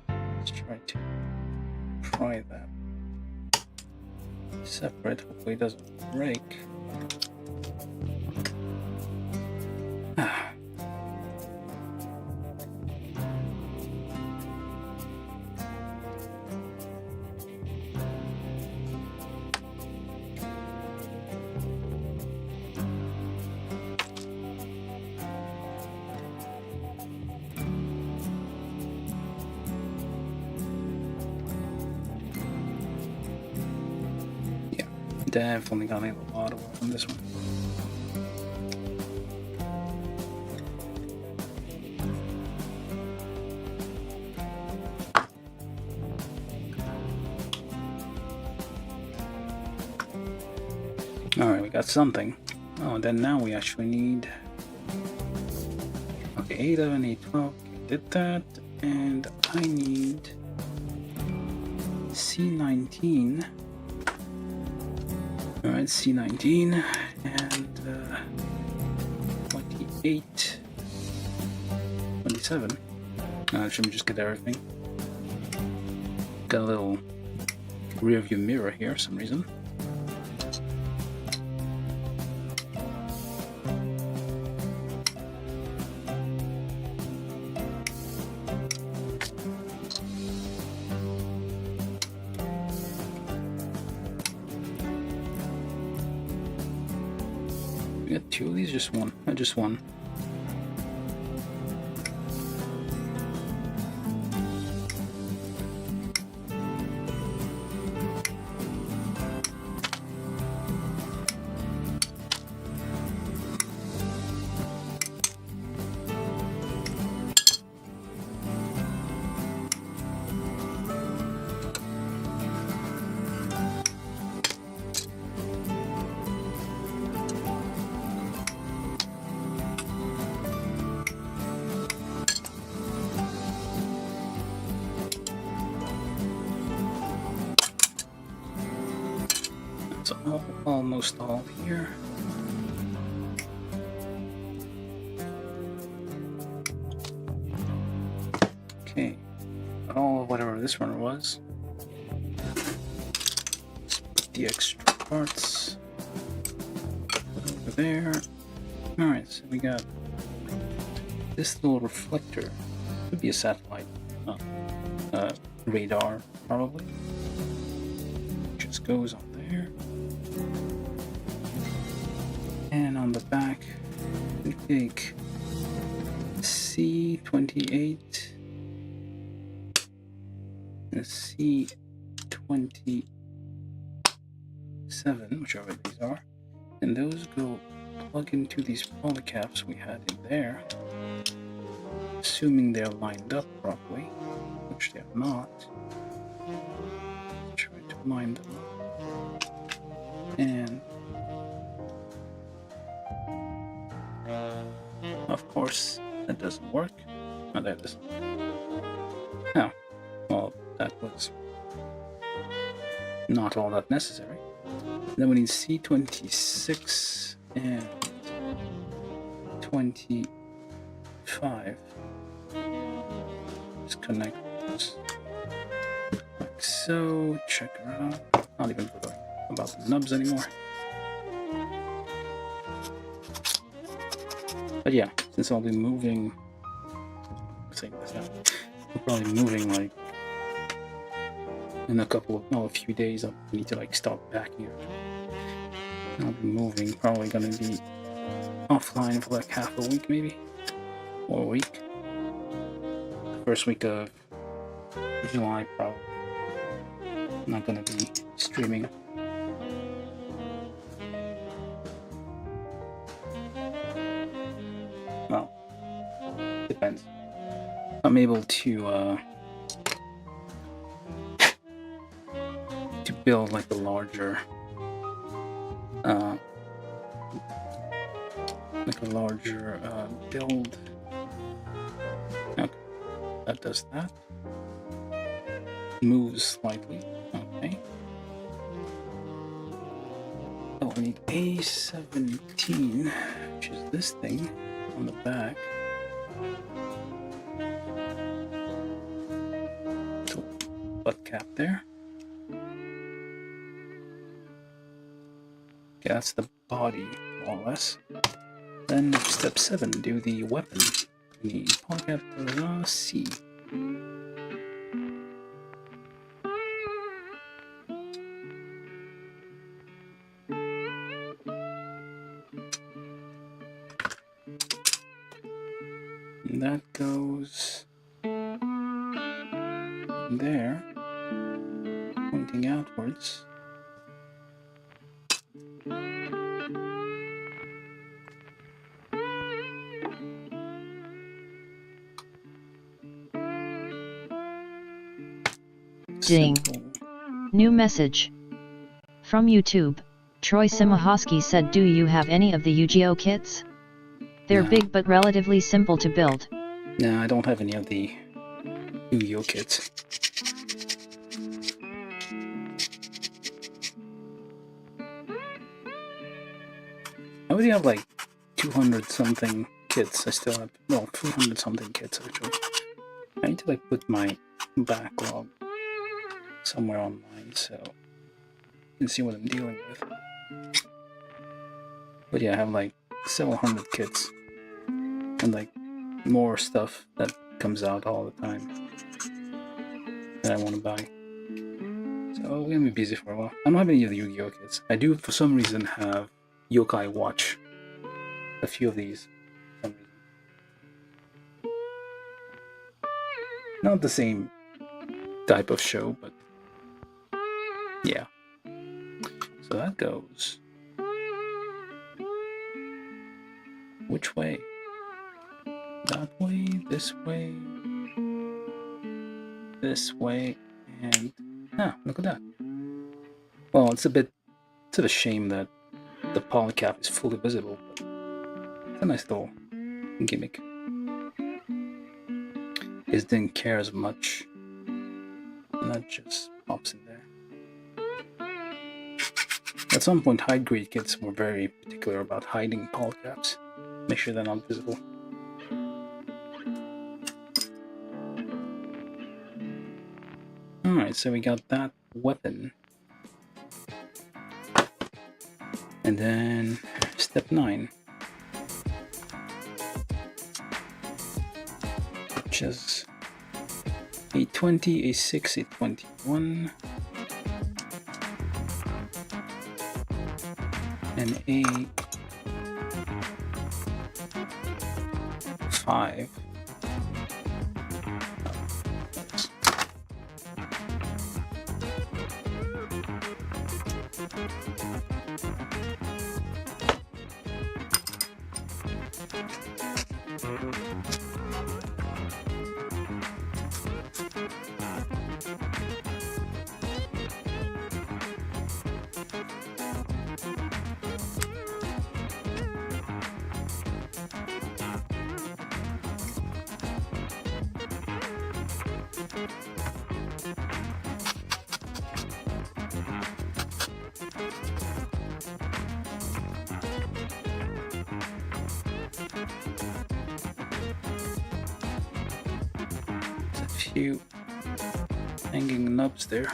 Let's try that. Separate, hopefully it doesn't break. Definitely gonna need a lot of work on this one. got something. Oh, then now we actually need... Okay, A11, A12, okay, did that. And I need C19. Alright, C19 and 28, 27. Should we just get everything? Got a little rear view mirror here for some reason. We got two of these, just one. Just one. It's almost all here. Okay, all of whatever this runner was. Let's put the extra parts over there. Alright, so we got this little reflector. Could be a satellite. Radar, probably. Just goes on there. And on the back, we take C28 and C27, whichever these are, and those go plug into these polycaps we had in there, assuming they're lined up properly, which they're not. Try to line them up. And of course, that doesn't work. Oh, there it is. Oh, well, that was not all that necessary. Then we need C26 and 25. Just connect this like so. Check her out. Not even bother about the nubs anymore. But yeah, since I'll be moving, saying this out, I'm probably moving like in a few days. I need to like start packing it. I'll be moving, probably gonna be offline for like half a week maybe, or a week. The first week of July probably. I'm not gonna be streaming. Well, depends. I'm able to build like a larger build. Okay, that does that. Moves slightly. Okay. Oh, we need A17, which is this thing on the back. So, butt cap there. Okay, that's the body, more or less. Then step 7, do the weapon. We need polycap C. And that goes there, pointing outwards. Ding. Simple. New message. From YouTube. Troy Simahosky said, do you have any of the Yu-Gi-Oh kits? They're No. big but relatively simple to build. No, I don't have any of the Yu-Gi-Oh kits. I already have like 200 something kits. I still have, well, 300 something kits actually. I need to like put my backlog somewhere online so you can see what I'm dealing with. But yeah, I have like several hundred kits and like more stuff that comes out all the time that I want to buy. So we're gonna be busy for a while. I don't have any of the Yu-Gi-Oh kits. I do for some reason have Yokai Watch. A few of these for some reason. Not the same type of show, but yeah. So that goes. Which way? That way, this way, and look at that. Well, it's a bit of a shame that the polycap is fully visible, but it's a nice little gimmick. It didn't care as much, and that just pops in there. At some point, hide grade kids were very particular about hiding polycaps. Make sure they're not visible. Alright, so we got that weapon. And then step 9. Which is A20, A6, A21. And A5. Few hanging nubs there.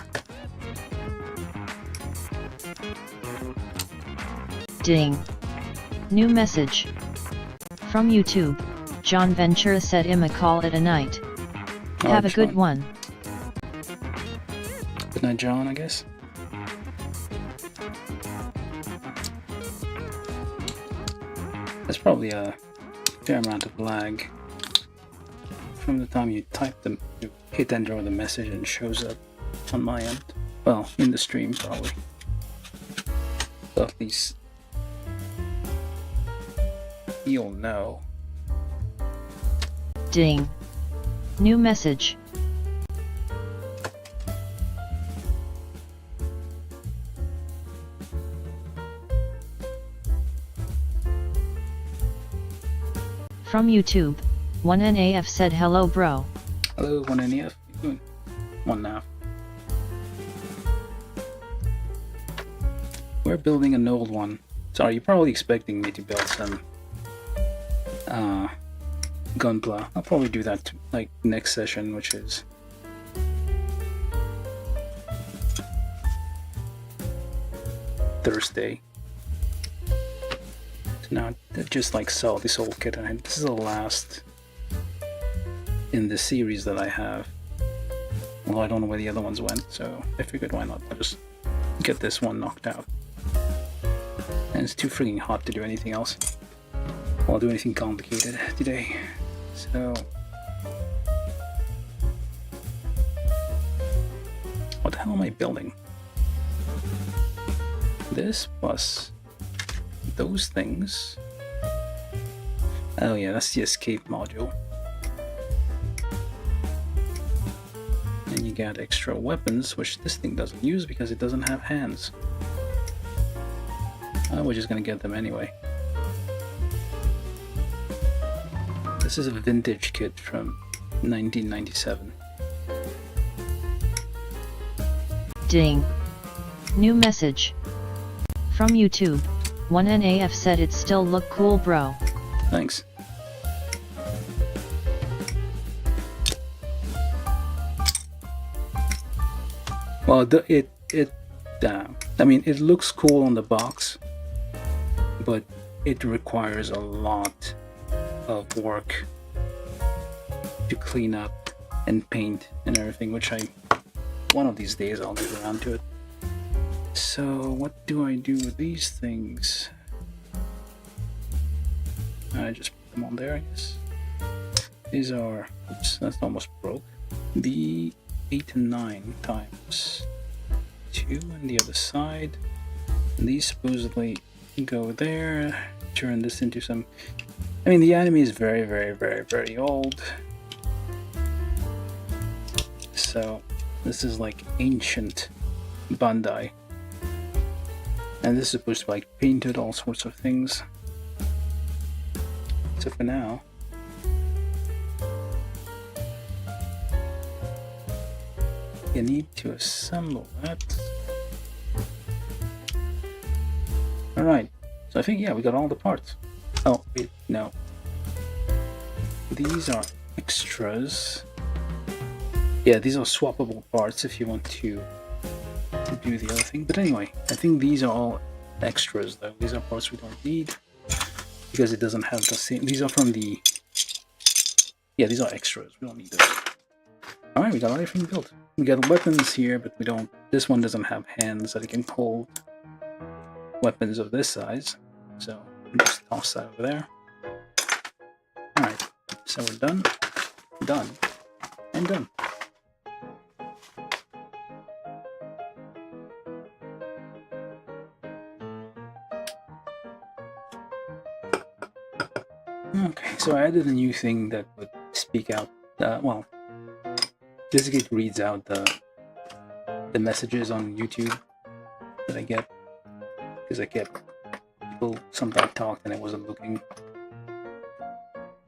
Ding. New message. From YouTube, John Ventura said I'ma call it a night. Have a good one. Good night, John, I guess. There's probably a fair amount of lag from the time you type them, you hit enter on the message and it shows up on my end. Well, in the stream probably. So at least you'll know. Ding. New message. From YouTube, 1NAF said hello bro. Hello 1NAF, how you doing? 1NAF. We're building an old one. Sorry, you're probably expecting me to build some Gunpla. I'll probably do that like next session, which is Thursday. So now just like sell this old kit, and this is the last in the series that I have. Well, I don't know where the other ones went, so I figured why not? I'll just get this one knocked out. And it's too freaking hot to do anything else. Well, I'll do anything complicated today. So what the hell am I building? This plus those things. Oh yeah, that's the escape module. And you got extra weapons, which this thing doesn't use because it doesn't have hands. We're just gonna get them anyway. This is a vintage kit from 1997. Ding. New message. From YouTube. 1NAF said it still look cool, bro. Thanks. Well, I mean, it looks cool on the box, but it requires a lot of work to clean up and paint and everything, which one of these days I'll get around to it. So what do I do with these things? I just put them on there, I guess. These are, oops, that's almost broke. The 8 and 9 times 2 on the other side. And these supposedly go there, turn this into some... I mean, the anime is very, very, very, very old. So this is like ancient Bandai. And this is supposed to be like painted, all sorts of things. So for now, you need to assemble that. Alright, so I think, yeah, we got all the parts. Oh, wait, no. These are extras. Yeah, these are swappable parts if you want to do the other thing. But anyway, I think these are all extras though. These are parts we don't need because it doesn't have the same. These are from the... Yeah, these are extras. We don't need those. Alright, we got everything built. We got weapons here, but we don't... This one doesn't have hands that it can hold weapons of this size. So, just toss that over there. Alright, so we're done. Done. And done. Okay, so I added a new thing that would speak out, well, basically it reads out the messages on YouTube that I get, because I get people sometimes talked and I wasn't looking,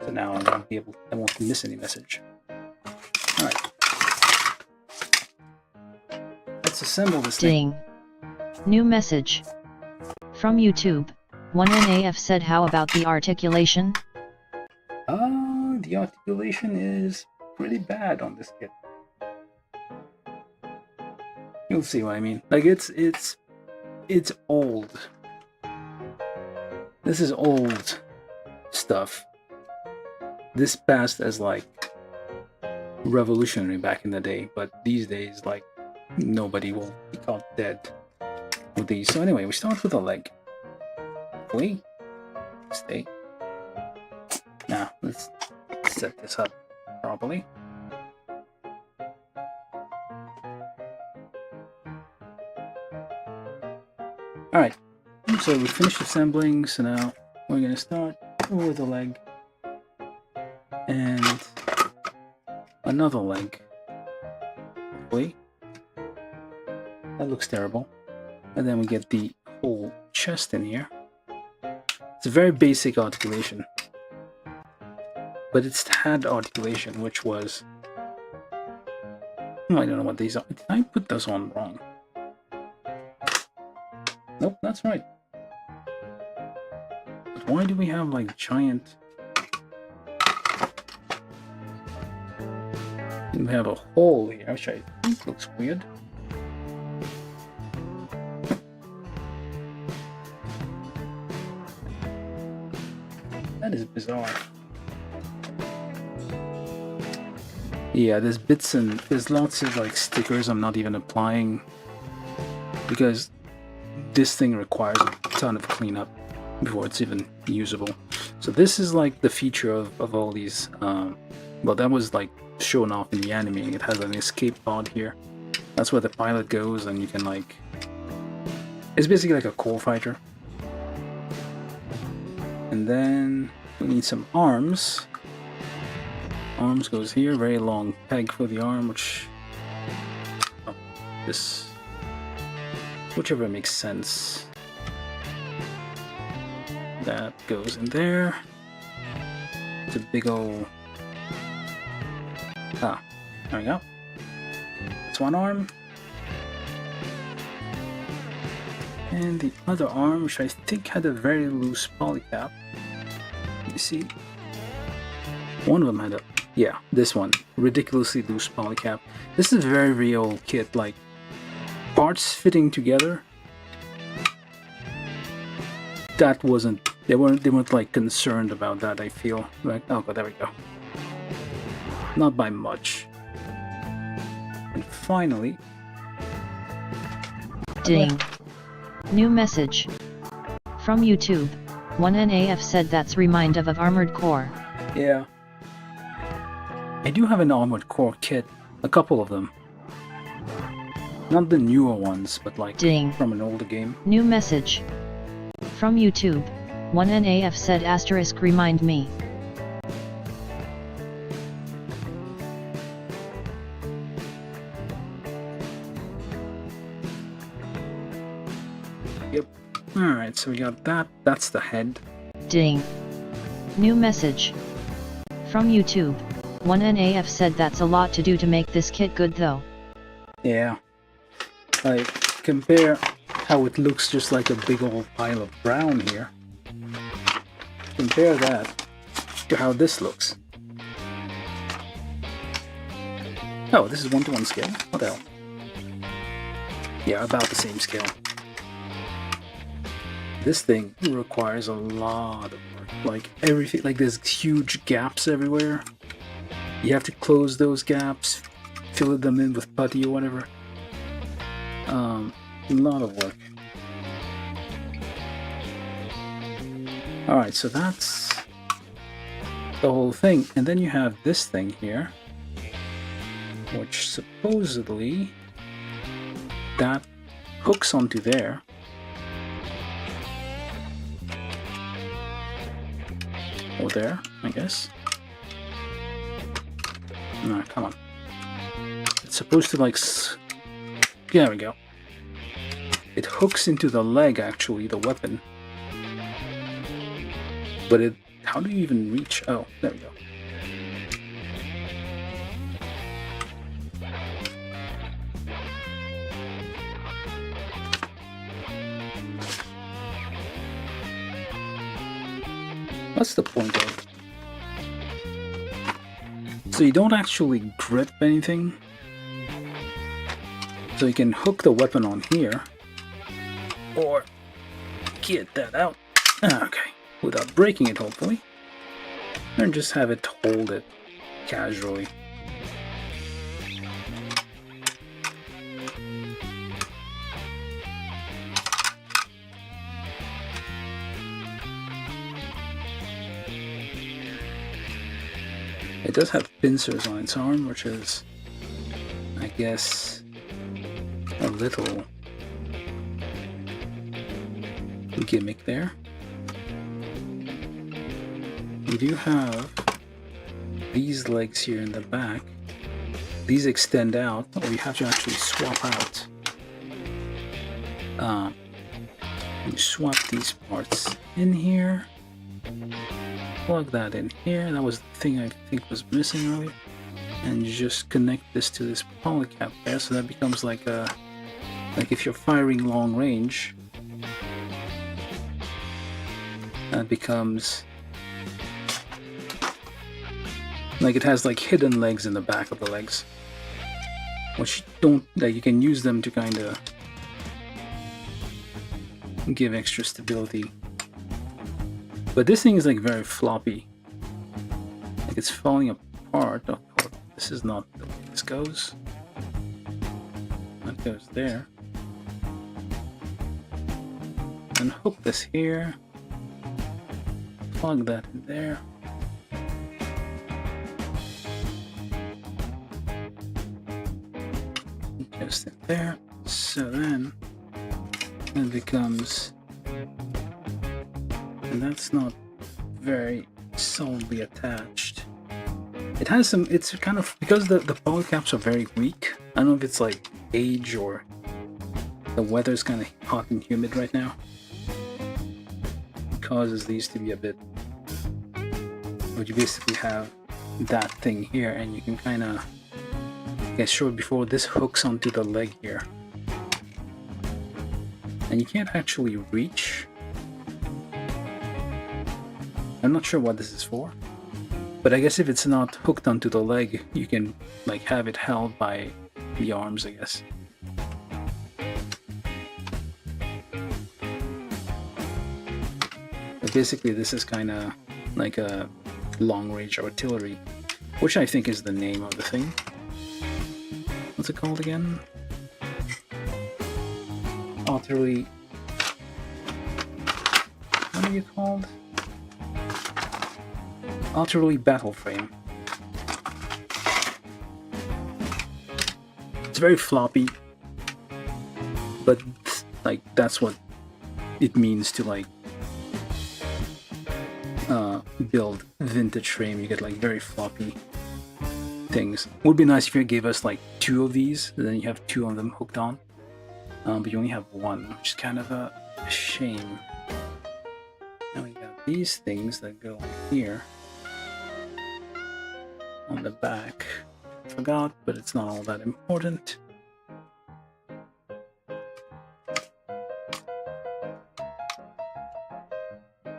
so now I won't miss any message. Alright, let's assemble this thing. Ding. New message. From YouTube. 1NAF said, how about the articulation? The articulation is pretty bad on this kit. You'll see what I mean. Like it's old. This is old stuff. This passed as like revolutionary back in the day, but these days, like, nobody will be caught dead with these. So anyway, we start with a leg. Wait, stay. Now let's set this up properly. Alright, so we finished assembling, so now we're going to start with the leg and another leg. Wait, that looks terrible. And then we get the whole chest in here. It's a very basic articulation, but it's had articulation, which was... Oh, I don't know what these are. Did I put those on wrong? Nope, that's right. But why do we have like giant... We have a hole here, which I think looks weird. That is bizarre. Yeah, there's lots of like stickers I'm not even applying because this thing requires a ton of cleanup before it's even usable. So this is like the feature of all these. Well, that was like shown off in the anime. It has an escape pod here. That's where the pilot goes, and you can like... It's basically like a core fighter. And then we need some arms. Arms goes here, very long peg for the arm, which... Oh, this... Whichever makes sense. That goes in there. It's a big old... Ah, there we go. That's one arm. And the other arm, which I think had a very loose polycap. You see? One of them had a... Yeah, this one. Ridiculously loose polycap. This is a very real kit, like parts fitting together. That wasn't... They weren't like concerned about that, I feel. Like, oh, there we go. Not by much. And finally... Ding. New message. From YouTube. 1NAF said that's remind of Armored Core. Yeah. I do have an Armored Core kit. A couple of them. Not the newer ones, but like Ding. From an older game. New message. From YouTube. 1NAF said asterisk remind me. Yep. Alright, so we got that. That's the head. Ding. New message. From YouTube. 1NAF said that's a lot to do to make this kit good though. Yeah. Like, compare how it looks just like a big old pile of brown here. Compare that to how this looks. Oh, this is 1-to-1 scale? What the hell? Yeah, about the same scale. This thing requires a lot of work. Like everything, like there's huge gaps everywhere. You have to close those gaps, fill them in with putty or whatever. A lot of work. Alright, so that's the whole thing. And then you have this thing here, which supposedly that hooks onto there. Or there, I guess. No, come on. It's supposed to like... There we go. It hooks into the leg, actually, the weapon. But it... How do you even reach... Oh, there we go. What's the point of it? So you don't actually grip anything. So you can hook the weapon on here. Or get that out. Okay. Without breaking it, hopefully. And just have it hold it casually. It does have pincers on its arm, which is, I guess, a little gimmick there. You do have these legs here in the back. These extend out, or you have to actually swap out. You swap these parts in here. Plug that in here. That was the thing I think was missing earlier. And you just connect this to this polycap there, so that becomes like a... Like if you're firing long range, that becomes... Like it has like hidden legs in the back of the legs. Which don't... Like you can use them to kind of give extra stability. But this thing is like very floppy. Like it's falling apart. Oh, this is not the way this goes. That goes there. And hook this here. Plug that in there. Just in there. So then it becomes... And that's not very solidly attached. It has some, it's kind of, because the polycaps are very weak. I don't know if it's like age or the weather's kind of hot and humid right now. causes these to be a bit... But you basically have that thing here, and you can kind of... Like I showed before, this hooks onto the leg here. And you can't actually reach. I'm not sure what this is for. But I guess if it's not hooked onto the leg, you can like have it held by the arms, I guess. But basically this is kind of like a long-range artillery, which I think is the name of the thing. What's it called again? Artillery... What are you called? Artillery battle frame. It's very floppy, but like that's what it means to like build vintage frame. You get like very floppy things. Would be nice if you gave us like 2 of these, and then you have 2 of them hooked on. But you only have 1, which is kind of a shame. Now we got these things that go here on the back. Forgot, but it's not all that important.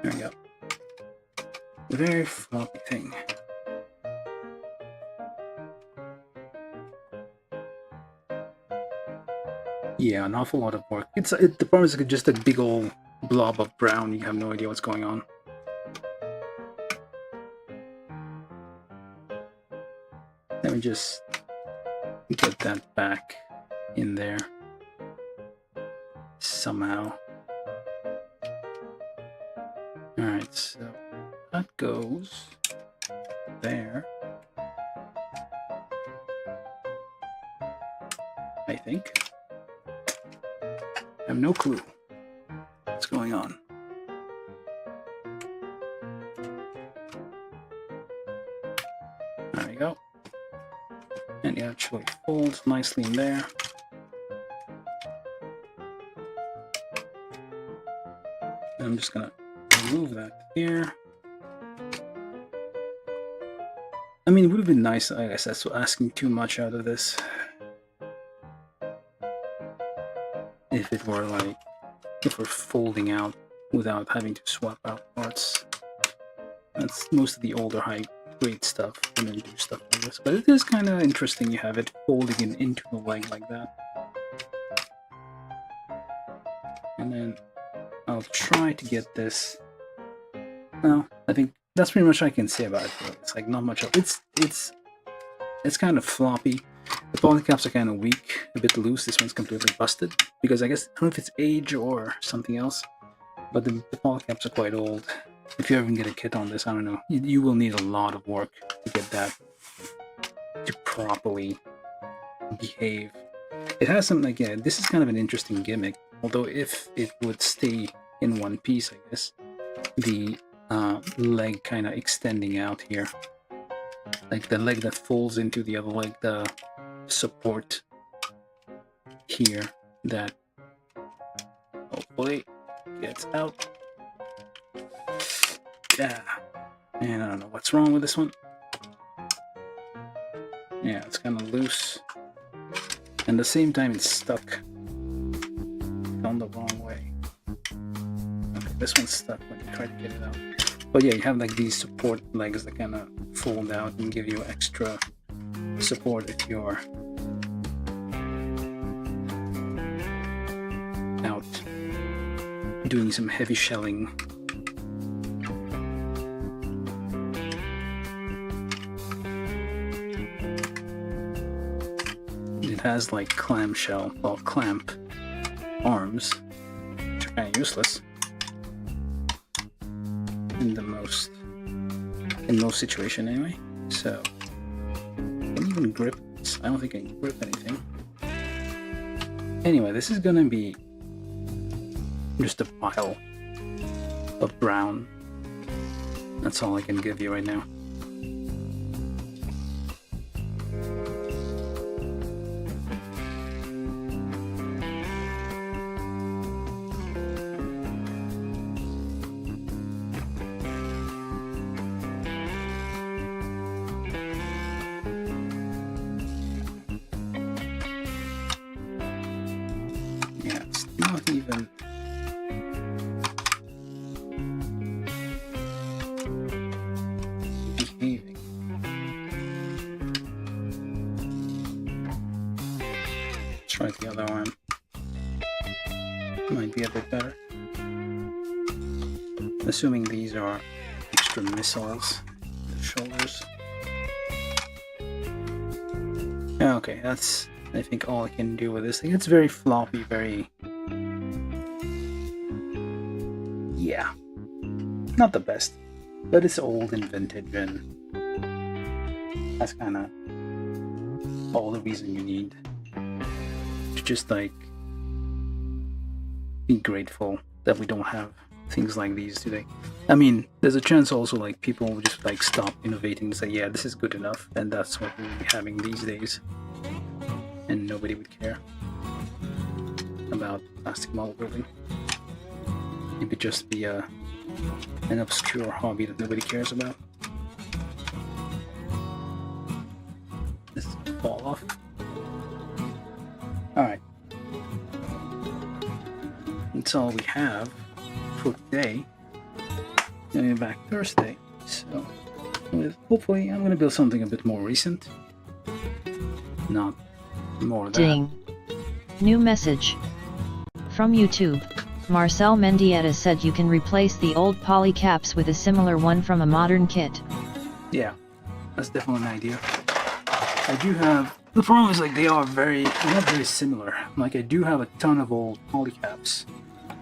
There we go. Very floppy thing. Yeah, an awful lot of work. The problem is just a big old blob of brown. You have no idea what's going on. Let me just get that back in there somehow. Alright, so that goes there. I think. I have no clue what's going on. There we go. And it actually folds nicely in there. And I'm just gonna remove that here. I mean, it would have been nice, I guess that's asking too much out of this. If it were like, if we're folding out without having to swap out parts. That's most of the older high-grade stuff, and then do stuff like this. But it is kind of interesting you have it folding into the leg like that. And then I'll try to get this. Well, I think that's pretty much what I can say about it. It's like not much of it's kind of floppy. The polycaps are kind of weak, a bit loose. This one's completely busted because I guess I don't know if it's age or something else, but the polycaps are quite old. If you ever get a kit on this, I don't know. You will need a lot of work to get that to properly behave. It has some like, yeah, this is kind of an interesting gimmick. Although if it would stay in one piece, I guess the leg kind of extending out here, like the leg that folds into the other leg, the support here that hopefully gets out. Yeah, and I don't know what's wrong with this one. Yeah, it's kind of loose, and at the same time it's stuck on the wrong way. Okay, this one's stuck when you try to get it out. But yeah, you have like these support legs that kind of fold out and give you extra support if you're out doing some heavy shelling. It has like clamshell, well, clamp arms, which are kind of useless in most situation anyway. So can you even grip this? I don't think I can grip anything. Anyway, this is gonna be just a pile of brown. That's all I can give you right now. try the other one. Might be a bit better. Assuming these are extra missiles. The shoulders. Okay, that's I think all I can do with this thing. It's very floppy, very... yeah. Not the best. But it's old and vintage, and that's kind of all the reason you need to just like be grateful that we don't have things like these today. I mean, there's a chance also like people will just like stop innovating and say, yeah, this is good enough, and that's what we'll be having these days, and nobody would care about plastic model building. It would just be an obscure hobby that nobody cares about. This is gonna fall off. Alright. That's all we have for today. I'll be back Thursday. So hopefully I'm gonna build something a bit more recent. Not more than Ding. New message. From YouTube. Marcel Mendieta said you can replace the old poly caps with a similar one from a modern kit. Yeah, that's definitely an idea. I do have... the problem is like they're not very similar. Like I do have a ton of old polycaps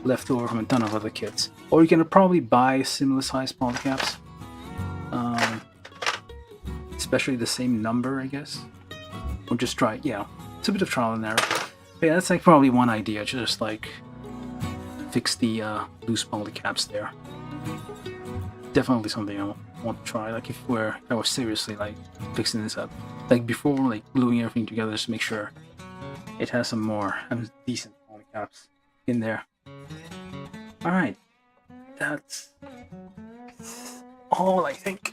left over from a ton of other kits. Or you can probably buy similar size polycaps. Especially the same number, I guess. Or just try, yeah. It's a bit of trial and error. But yeah, that's like probably one idea, just like fix the loose polycaps there. Definitely something I want to try. Like if I was seriously like fixing this up, like before like gluing everything together, just make sure it has some more decent polycaps in there. All right, that's all I think.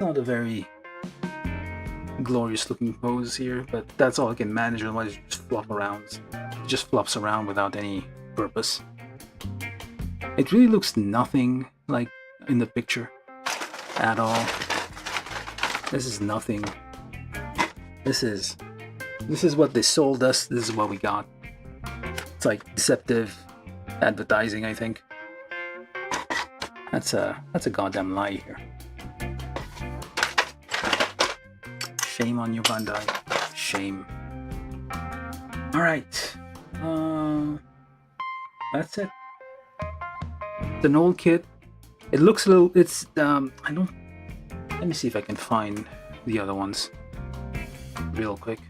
Not a very glorious looking pose here, but that's all I can manage, otherwise it just flop around. It just flops around without any purpose. It really looks nothing like in the picture at all. This is nothing. This is what they sold us. This is what we got. It's like deceptive advertising, I think. That's a goddamn lie here. Shame on you, Bandai. Shame. Alright. That's it. It's an old kit. It looks a little... it's... I don't... let me see if I can find the other ones real quick.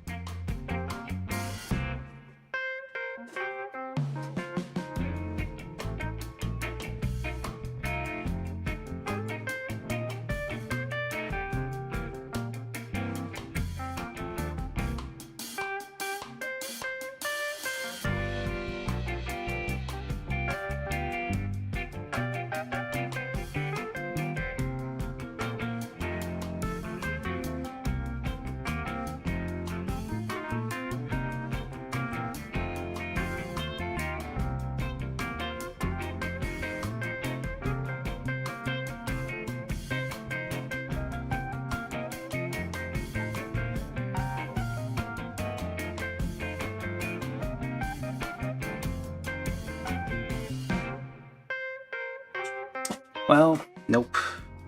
Well, nope.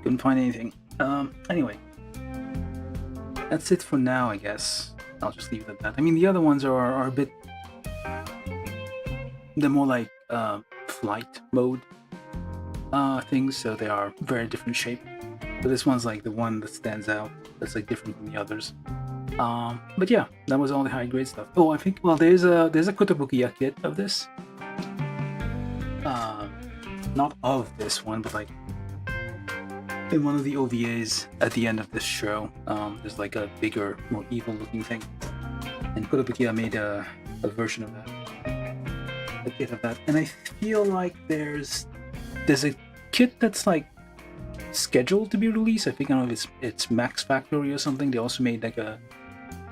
Couldn't find anything. Anyway. That's it for now, I guess. I'll just leave it at that. I mean, the other ones are a bit... they're more like flight mode things, so they are very different shape. But this one's like the one that stands out. That's like different from the others. But yeah, that was all the high grade stuff. Oh, I think, well, there's a Kotobukiya kit of this. Not of this one, but like in one of the OVAs at the end of this show, there's like a bigger, more evil looking thing. And Kotobukiya made a version of that. A kit of that. And I feel like there's a kit that's like scheduled to be released. I think, I don't know if it's Max Factory or something. They also made like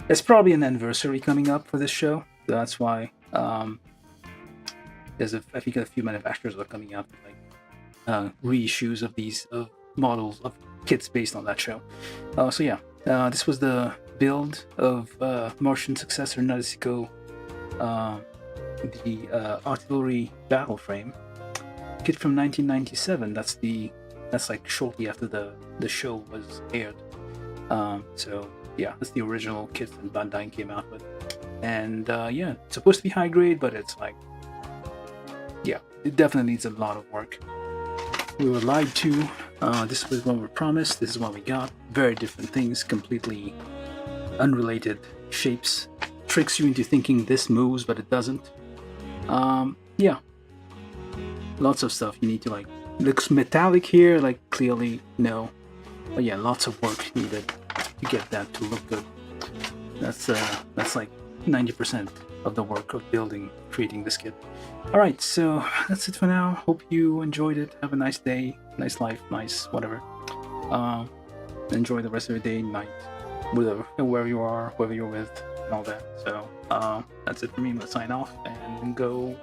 it's probably an anniversary coming up for this show. So that's why there's I think a few manufacturers are coming out with like reissues of these models of kits based on that show. So yeah, this was the build of Martian Successor Nadesico, the artillery battle frame kit from 1997. That's like shortly after the show was aired. So yeah, that's the original kit that Bandai came out with. And yeah, it's supposed to be high grade, but it's like, yeah, it definitely needs a lot of work. We were lied to. This was what we were promised. This is what we got. Very different things, completely unrelated shapes. Tricks you into thinking this moves, but it doesn't. Yeah, lots of stuff you need to like. Looks metallic here, like clearly no. But yeah, lots of work needed to get that to look good. That's like 90% of the work of creating this kit. Alright, so that's it for now. Hope you enjoyed it. Have a nice day, nice life, nice whatever. Enjoy the rest of your day, night, wherever you are, whoever you're with, and all that. So that's it for me. I'm gonna sign off and go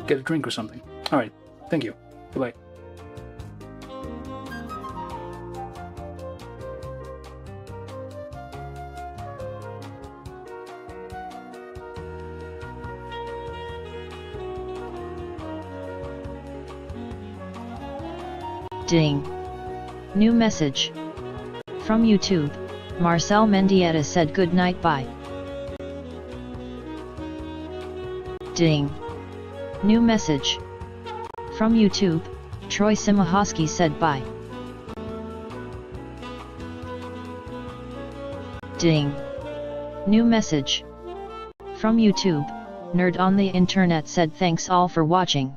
get a drink or something. Alright, thank you. Bye-bye. Ding. New message. From YouTube, Marcel Mendieta said good night bye. Ding. New message. From YouTube, Troy Simahosky said bye. Ding. New message. From YouTube, Nerd on the Internet said thanks all for watching.